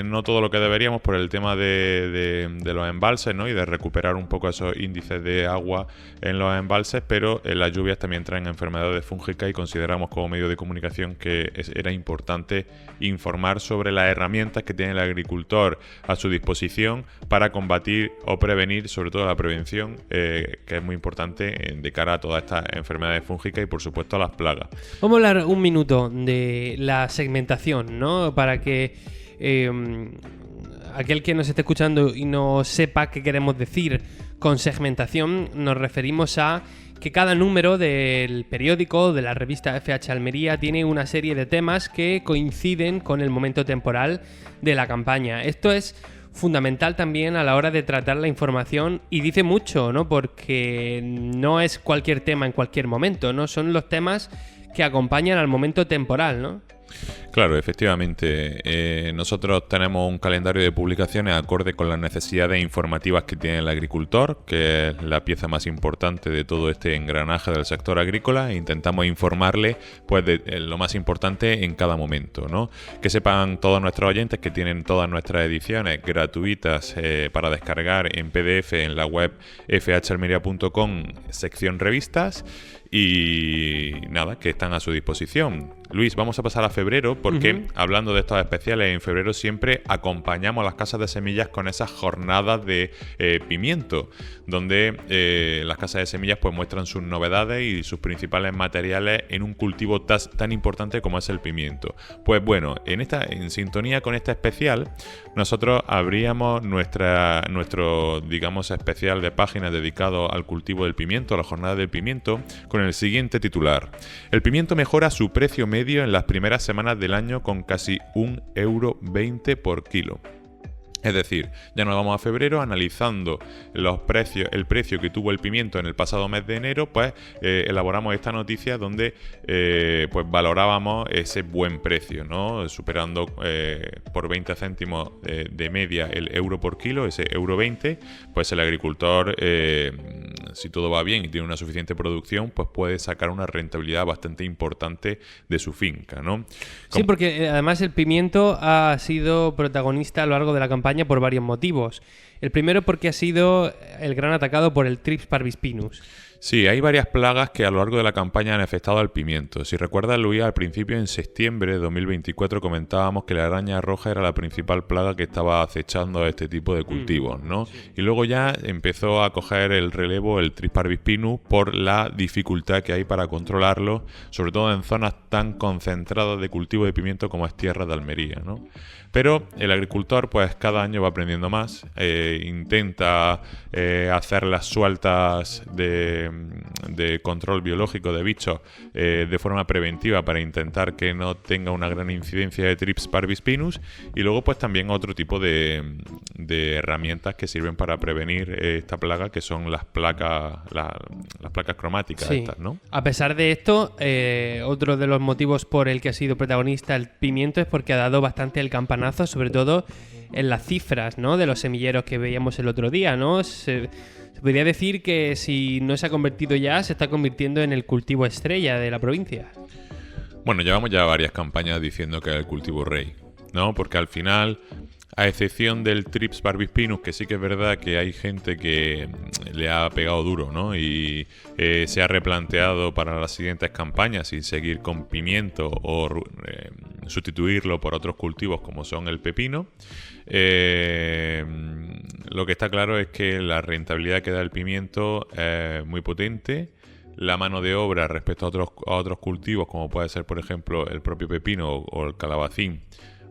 S7: no todo lo que deberíamos por el tema de los embalses, ¿no? Y de recuperar un poco esos índices de agua en los embalses, pero las lluvias también traen enfermedades fúngicas y consideramos como medio de comunicación que era importante informar sobre las herramientas que tiene el agricultor a su disposición para combatir o prevenir, sobre todo la prevención, que es muy importante de cara a todas estas enfermedades fúngicas y por supuesto a las plagas.
S2: Vamos a hablar un minuto de la segmentación, ¿no? Para que aquel que nos esté escuchando y no sepa qué queremos decir Con segmentación nos referimos a que cada número del periódico, de la revista FH Almería, tiene una serie de temas que coinciden con el momento temporal de la campaña. Esto es fundamental también a la hora de tratar la información y dice mucho, ¿no? Porque no es cualquier tema en cualquier momento, ¿no? Son los temas que acompañan al momento temporal, ¿no?
S7: Claro, efectivamente. Nosotros tenemos un calendario de publicaciones acorde con las necesidades informativas que tiene el agricultor, que es la pieza más importante de todo este engranaje del sector agrícola, e intentamos informarle pues de lo más importante en cada momento, ¿no? Que sepan todos nuestros oyentes que tienen todas nuestras ediciones gratuitas para descargar en PDF en la web fhalmeria.com, sección revistas. Y nada, que están a su disposición. Luis, vamos a pasar a febrero porque hablando de estos especiales, en febrero siempre acompañamos a las casas de semillas con esas jornadas de pimiento, donde las casas de semillas pues muestran sus novedades y sus principales materiales en un cultivo tan importante como es el pimiento. Pues bueno, en sintonía con este especial, nosotros abríamos nuestro digamos especial de páginas dedicado al cultivo del pimiento, a la jornada del pimiento, con el siguiente titular: el pimiento mejora su precio medio en las primeras semanas del año con casi €1,20 por kilo. Es decir, ya nos vamos a febrero analizando el precio que tuvo el pimiento en el pasado mes de enero, pues elaboramos esta noticia donde pues valorábamos ese buen precio, ¿no? Superando por 20 céntimos de media el euro por kilo, ese €1,20, pues el agricultor, si todo va bien y tiene una suficiente producción, pues puede sacar una rentabilidad bastante importante de su finca, ¿no?
S2: Sí, porque además el pimiento ha sido protagonista a lo largo de la campaña por varios motivos. El primero porque ha sido el gran atacado por el Thrips parvispinus.
S7: Sí, hay varias plagas que a lo largo de la campaña han afectado al pimiento. Si recuerdas, Luis, al principio, en septiembre de 2024, comentábamos que la araña roja era la principal plaga que estaba acechando a este tipo de cultivos, ¿no? Sí. Y luego ya empezó a coger el relevo el Thrips parvispinus por la dificultad que hay para controlarlo, sobre todo en zonas tan concentradas de cultivo de pimiento como es Tierra de Almería, ¿no? Pero el agricultor pues cada año va aprendiendo más, intenta hacer las sueltas de control biológico de bichos de forma preventiva para intentar que no tenga una gran incidencia de Thrips parvispinus, y luego pues también otro tipo de herramientas que sirven para prevenir esta plaga, que son las placas cromáticas, sí. Estas, ¿no?
S2: A pesar de esto, otro de los motivos por el que ha sido protagonista el pimiento es porque ha dado bastante el campanazo, sobre todo en las cifras, ¿no?, de los semilleros que veíamos el otro día, ¿no? Se podría decir que si no se ha convertido ya, se está convirtiendo en el cultivo estrella de la provincia.
S7: Bueno, llevamos ya varias campañas diciendo que es el cultivo rey, ¿no? Porque al final, a excepción del Thrips parvispinus, que sí que es verdad que hay gente que le ha pegado duro, ¿no? Y se ha replanteado para las siguientes campañas si seguir con pimiento o sustituirlo por otros cultivos como son el pepino. Lo que está claro es que la rentabilidad que da el pimiento es muy potente. La mano de obra respecto a otros cultivos, como puede ser, por ejemplo, el propio pepino o el calabacín,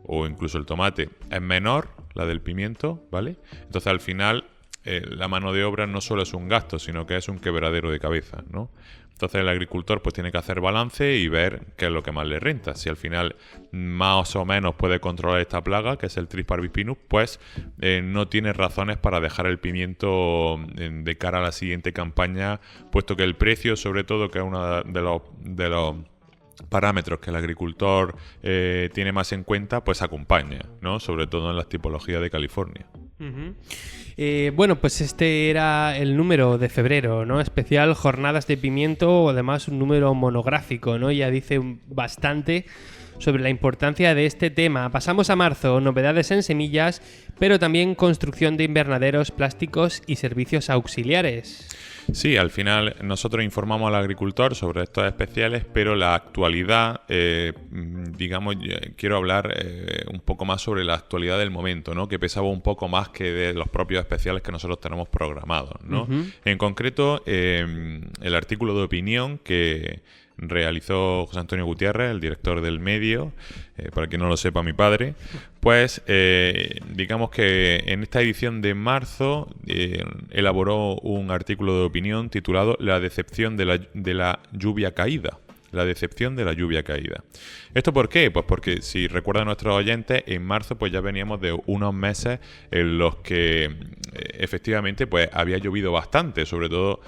S7: o incluso el tomate, es menor, la del pimiento, ¿vale? Entonces al final la mano de obra no solo es un gasto, sino que es un quebradero de cabeza, ¿no? Entonces el agricultor pues tiene que hacer balance y ver qué es lo que más le renta. Si al final más o menos puede controlar esta plaga, que es el Thrips parvispinus, pues no tiene razones para dejar el pimiento de cara a la siguiente campaña, puesto que el precio, sobre todo, que es uno de los parámetros que el agricultor tiene más en cuenta, pues acompaña, ¿no? Sobre todo en las tipologías de California.
S2: Bueno, pues este era el número de febrero, ¿no? Especial Jornadas de Pimiento, o además un número monográfico, ¿no? Ya dice bastante sobre la importancia de este tema. Pasamos a marzo, novedades en semillas, pero también construcción de invernaderos, plásticos y servicios auxiliares.
S7: Sí, al final nosotros informamos al agricultor sobre estos especiales, pero la actualidad, digamos, quiero hablar un poco más sobre la actualidad del momento, ¿no? Que pesaba un poco más que de los propios especiales que nosotros tenemos programados, ¿no? En concreto, el artículo de opinión que realizó José Antonio Gutiérrez, el director del medio, para quien no lo sepa, mi padre, pues digamos que en esta edición de marzo elaboró un artículo de opinión titulado La decepción de la lluvia caída. La decepción de la lluvia caída. ¿Esto por qué? Pues porque, si recuerdan nuestros oyentes, en marzo pues ya veníamos de unos meses en los que efectivamente pues había llovido bastante, sobre todo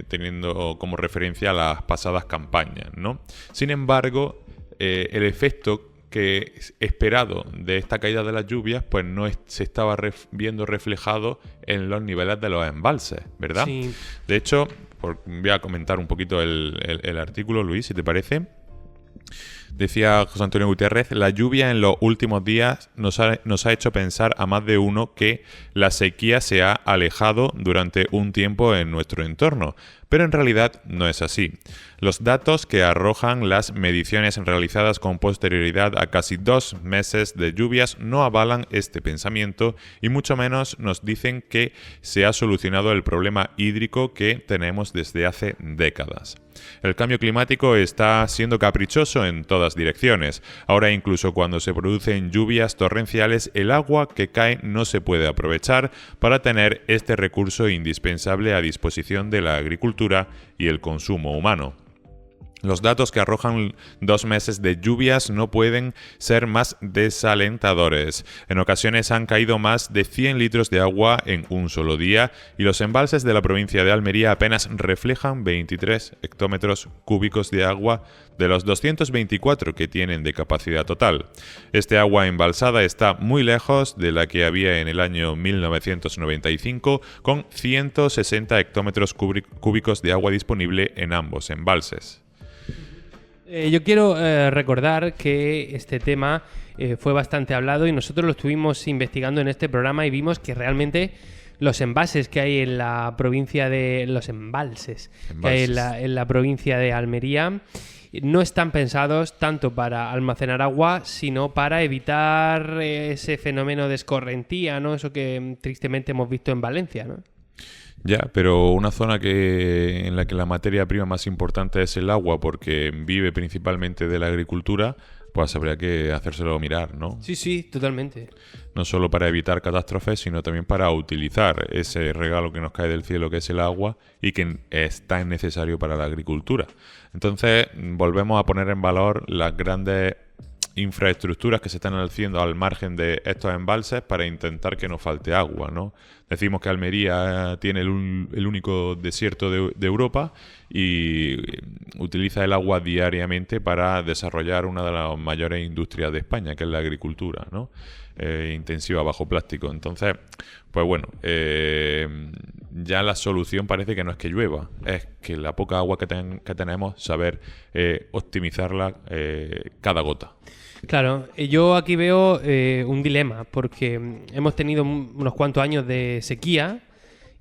S7: teniendo como referencia las pasadas campañas, ¿no? Sin embargo, el efecto que esperado de esta caída de las lluvias pues no se estaba viendo reflejado en los niveles de los embalses, ¿verdad?
S2: Sí.
S7: De hecho, voy a comentar un poquito el artículo, Luis, si te parece. Decía José Antonio Gutiérrez: la lluvia en los últimos días nos ha hecho pensar a más de uno que la sequía se ha alejado durante un tiempo en nuestro entorno, pero en realidad no es así. Los datos que arrojan las mediciones realizadas con posterioridad a casi 2 meses de lluvias no avalan este pensamiento y mucho menos nos dicen que se ha solucionado el problema hídrico que tenemos desde hace décadas. El cambio climático está siendo caprichoso en todas direcciones. Ahora, incluso cuando se producen lluvias torrenciales, el agua que cae no se puede aprovechar para tener este recurso indispensable a disposición de la agricultura y el consumo humano. Los datos que arrojan 2 meses de lluvias no pueden ser más desalentadores. En ocasiones han caído más de 100 litros de agua en un solo día y los embalses de la provincia de Almería apenas reflejan 23 hectómetros cúbicos de agua de los 224 que tienen de capacidad total. Este agua embalsada está muy lejos de la que había en el año 1995, con 160 hectómetros cúbicos de agua disponible en ambos embalses.
S2: Yo quiero recordar que este tema fue bastante hablado y nosotros lo estuvimos investigando en este programa y vimos que realmente los embalses que hay en la provincia de... Los embalses que hay en la provincia de Almería no están pensados tanto para almacenar agua, sino para evitar ese fenómeno de escorrentía, ¿no? Eso que tristemente hemos visto en Valencia, ¿no?
S7: Ya, pero una zona en la que la materia prima más importante es el agua, porque vive principalmente de la agricultura, pues habría que hacérselo mirar, ¿no?
S2: Sí, totalmente.
S7: No solo para evitar catástrofes, sino también para utilizar ese regalo que nos cae del cielo, que es el agua, y que es tan necesario para la agricultura. Entonces, volvemos a poner en valor las grandes infraestructuras que se están haciendo al margen de estos embalses para intentar que no falte agua, ¿no? Decimos que Almería tiene el único desierto de Europa y utiliza el agua diariamente para desarrollar una de las mayores industrias de España, que es la agricultura, ¿no? Intensiva bajo plástico. Entonces, pues bueno, ya la solución parece que no es que llueva, es que la poca agua que tenemos, saber optimizarla cada gota.
S2: Claro, yo aquí veo un dilema, porque hemos tenido unos cuantos años de sequía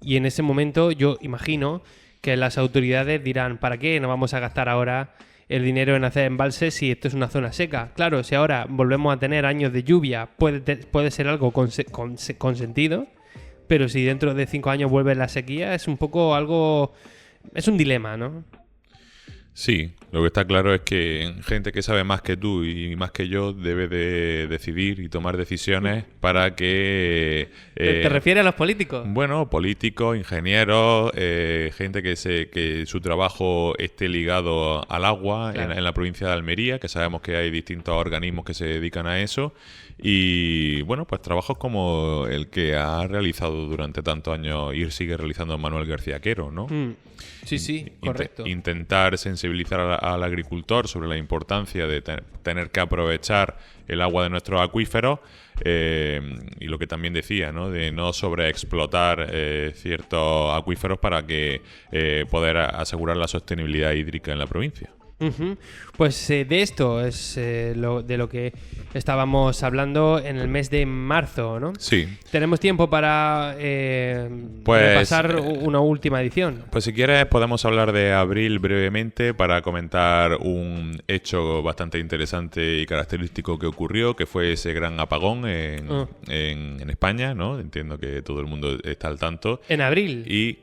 S2: y en ese momento yo imagino que las autoridades dirán: ¿para qué nos vamos a gastar ahora el dinero en hacer embalses si esto es una zona seca? Claro, si ahora volvemos a tener años de lluvia, puede ser algo con sentido, pero si dentro de 5 años vuelve la sequía, es un poco algo... es un dilema, ¿no?
S7: Sí, lo que está claro es que gente que sabe más que tú y más que yo debe de decidir y tomar decisiones para que...
S2: ¿Te refieres a los políticos?
S7: Bueno, políticos, ingenieros, gente que su trabajo esté ligado al agua, claro, en la provincia de Almería, que sabemos que hay distintos organismos que se dedican a eso. Y bueno, pues trabajos como el que ha realizado durante tantos años y sigue realizando Manuel García Quero, ¿no?
S2: Sí, correcto.
S7: Intentar sensibilizar al agricultor sobre la importancia de tener que aprovechar el agua de nuestros acuíferos, y lo que también decía, ¿no? De no sobreexplotar ciertos acuíferos para que poder asegurar la sostenibilidad hídrica en la provincia.
S2: Pues de esto es de lo que estábamos hablando en el mes de marzo, ¿no?
S7: Sí.
S2: Tenemos tiempo para repasar una última edición.
S7: Pues si quieres podemos hablar de abril brevemente para comentar un hecho bastante interesante y característico que ocurrió, que fue ese gran apagón en España, ¿no? Entiendo que todo el mundo está al tanto.
S2: En abril.
S7: Y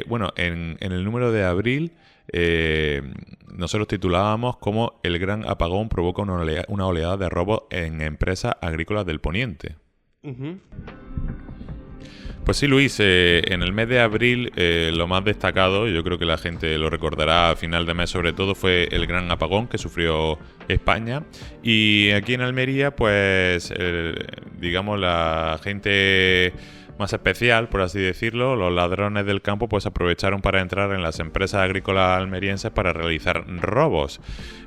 S7: bueno, en el número de abril nosotros titulábamos como el gran apagón provoca una oleada de robos en empresas agrícolas del Poniente.
S2: Uh-huh.
S7: Pues sí, Luis, en el mes de abril lo más destacado, yo creo que la gente lo recordará a final de mes sobre todo, fue el gran apagón que sufrió España. Y aquí en Almería, pues, digamos, la gente más especial, por así decirlo, los ladrones del campo, pues aprovecharon para entrar en las empresas agrícolas almerienses para realizar robos.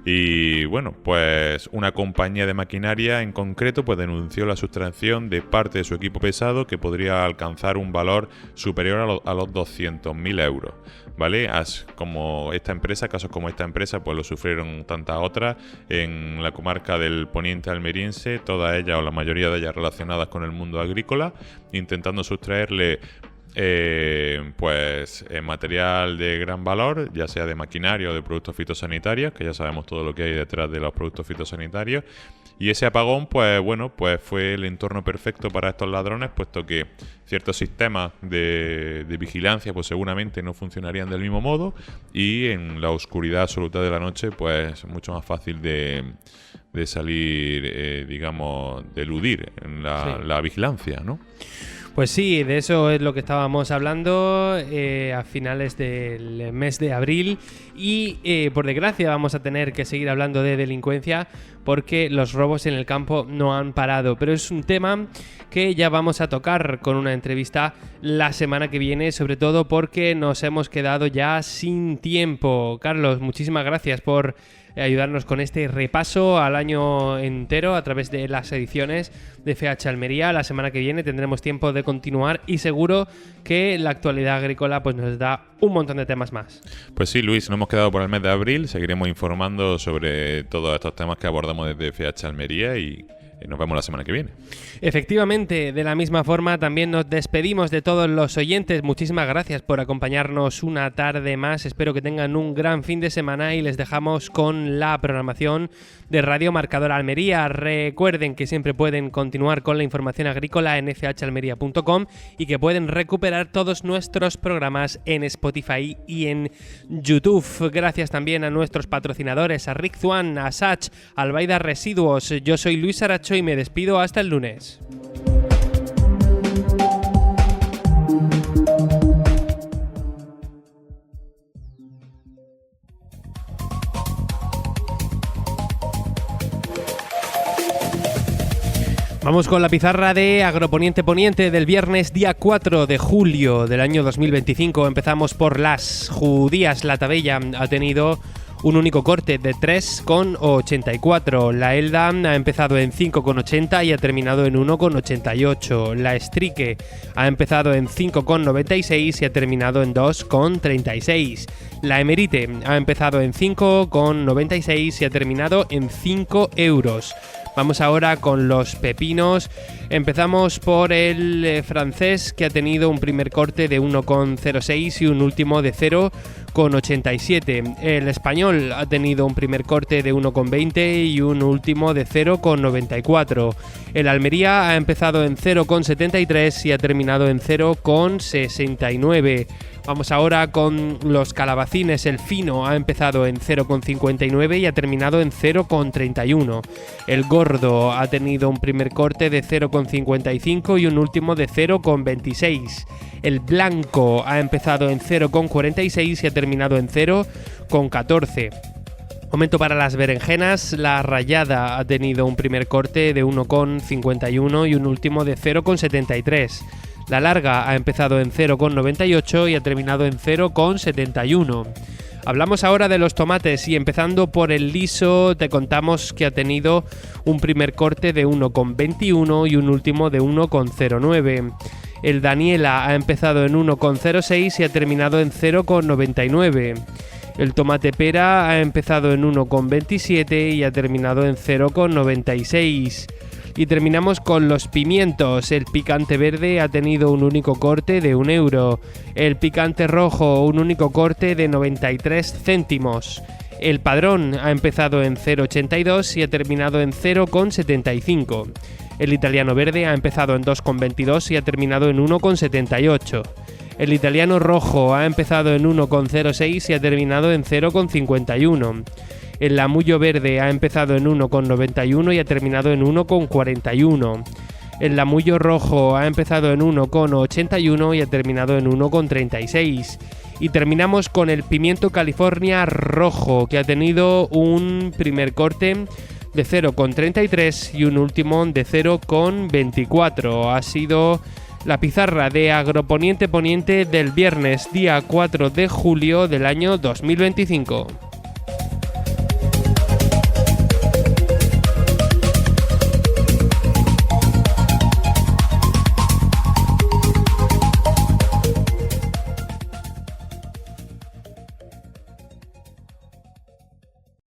S7: Y bueno, pues una compañía de maquinaria en concreto pues denunció la sustracción de parte de su equipo pesado que podría alcanzar un valor superior a los 200.000 euros, ¿vale? Casos como esta empresa pues lo sufrieron tantas otras en la comarca del Poniente almeriense, todas ellas o la mayoría de ellas relacionadas con el mundo agrícola, intentando sustraerle material de gran valor, ya sea de maquinaria o de productos fitosanitarios, que ya sabemos todo lo que hay detrás de los productos fitosanitarios. Y ese apagón, pues fue el entorno perfecto para estos ladrones, puesto que ciertos sistemas de vigilancia pues seguramente no funcionarían del mismo modo, y en la oscuridad absoluta de la noche pues mucho más fácil de salir, digamos, de eludir en la vigilancia, ¿no?
S2: Pues sí, de eso es lo que estábamos hablando a finales del mes de abril y por desgracia vamos a tener que seguir hablando de delincuencia porque los robos en el campo no han parado, pero es un tema que ya vamos a tocar con una entrevista la semana que viene, sobre todo porque nos hemos quedado ya sin tiempo. Carlos, muchísimas gracias por ayudarnos con este repaso al año entero a través de las ediciones de FH Almería. La semana que viene tendremos tiempo de continuar y seguro que la actualidad agrícola pues nos da un montón de temas más.
S7: Pues sí, Luis, nos hemos quedado por el mes de abril, seguiremos informando sobre todos estos temas que abordamos desde FH Almería y nos vemos la semana que viene.
S2: Efectivamente, de la misma forma también nos despedimos de todos los oyentes. Muchísimas gracias por acompañarnos una tarde más. Espero que tengan un gran fin de semana y les dejamos con la programación de Radio Marcador Almería. Recuerden que siempre pueden continuar con la información agrícola en fhalmería.com y que pueden recuperar todos nuestros programas en Spotify y en YouTube. Gracias también a nuestros patrocinadores, a Rick Zuan, a Sach, a Albaida Residuos. Yo soy Luis Aracho y me despido hasta el lunes. Vamos con la pizarra de Agroponiente Poniente del viernes día 4 de julio del año 2025. Empezamos por las judías. La tabella ha tenido un único corte de 3,84. La Elda ha empezado en 5,80 y ha terminado en 1,88. La Estrique ha empezado en 5,96 y ha terminado en 2,36. La Emerite ha empezado en 5,96 y ha terminado en 5 euros. Vamos ahora con los pepinos. Empezamos por el francés, que ha tenido un primer corte de 1,06 y un último de 0,87. El español ha tenido un primer corte de 1,20 y un último de 0,94. El Almería ha empezado en 0,73 y ha terminado en 0,69. Vamos ahora con los calabacines. El fino ha empezado en 0,59 y ha terminado en 0,31. El gordo ha tenido un primer corte de 0,55 y un último de 0,26. El blanco ha empezado en 0,46 y ha terminado en 0,14. Momento para las berenjenas. La rayada ha tenido un primer corte de 1,51 y un último de 0,73. La larga ha empezado en 0,98 y ha terminado en 0,71. Hablamos ahora de los tomates y empezando por el liso te contamos que ha tenido un primer corte de 1,21 y un último de 1,09. El Daniela ha empezado en 1,06 y ha terminado en 0,99. El tomate pera ha empezado en 1,27 y ha terminado en 0,96. Y terminamos con los pimientos. El picante verde ha tenido un único corte de 1 euro. El picante rojo un único corte de 93 céntimos. El padrón ha empezado en 0,82 y ha terminado en 0,75. El italiano verde ha empezado en 2,22 y ha terminado en 1,78. El italiano rojo ha empezado en 1,06 y ha terminado en 0,51. El lamullo verde ha empezado en 1,91 y ha terminado en 1,41. El lamullo rojo ha empezado en 1,81 y ha terminado en 1,36. Y terminamos con el pimiento California rojo, que ha tenido un primer corte de 0,33 y un último de 0,24. Ha sido la pizarra de Agroponiente Poniente del viernes, día 4 de julio del año 2025.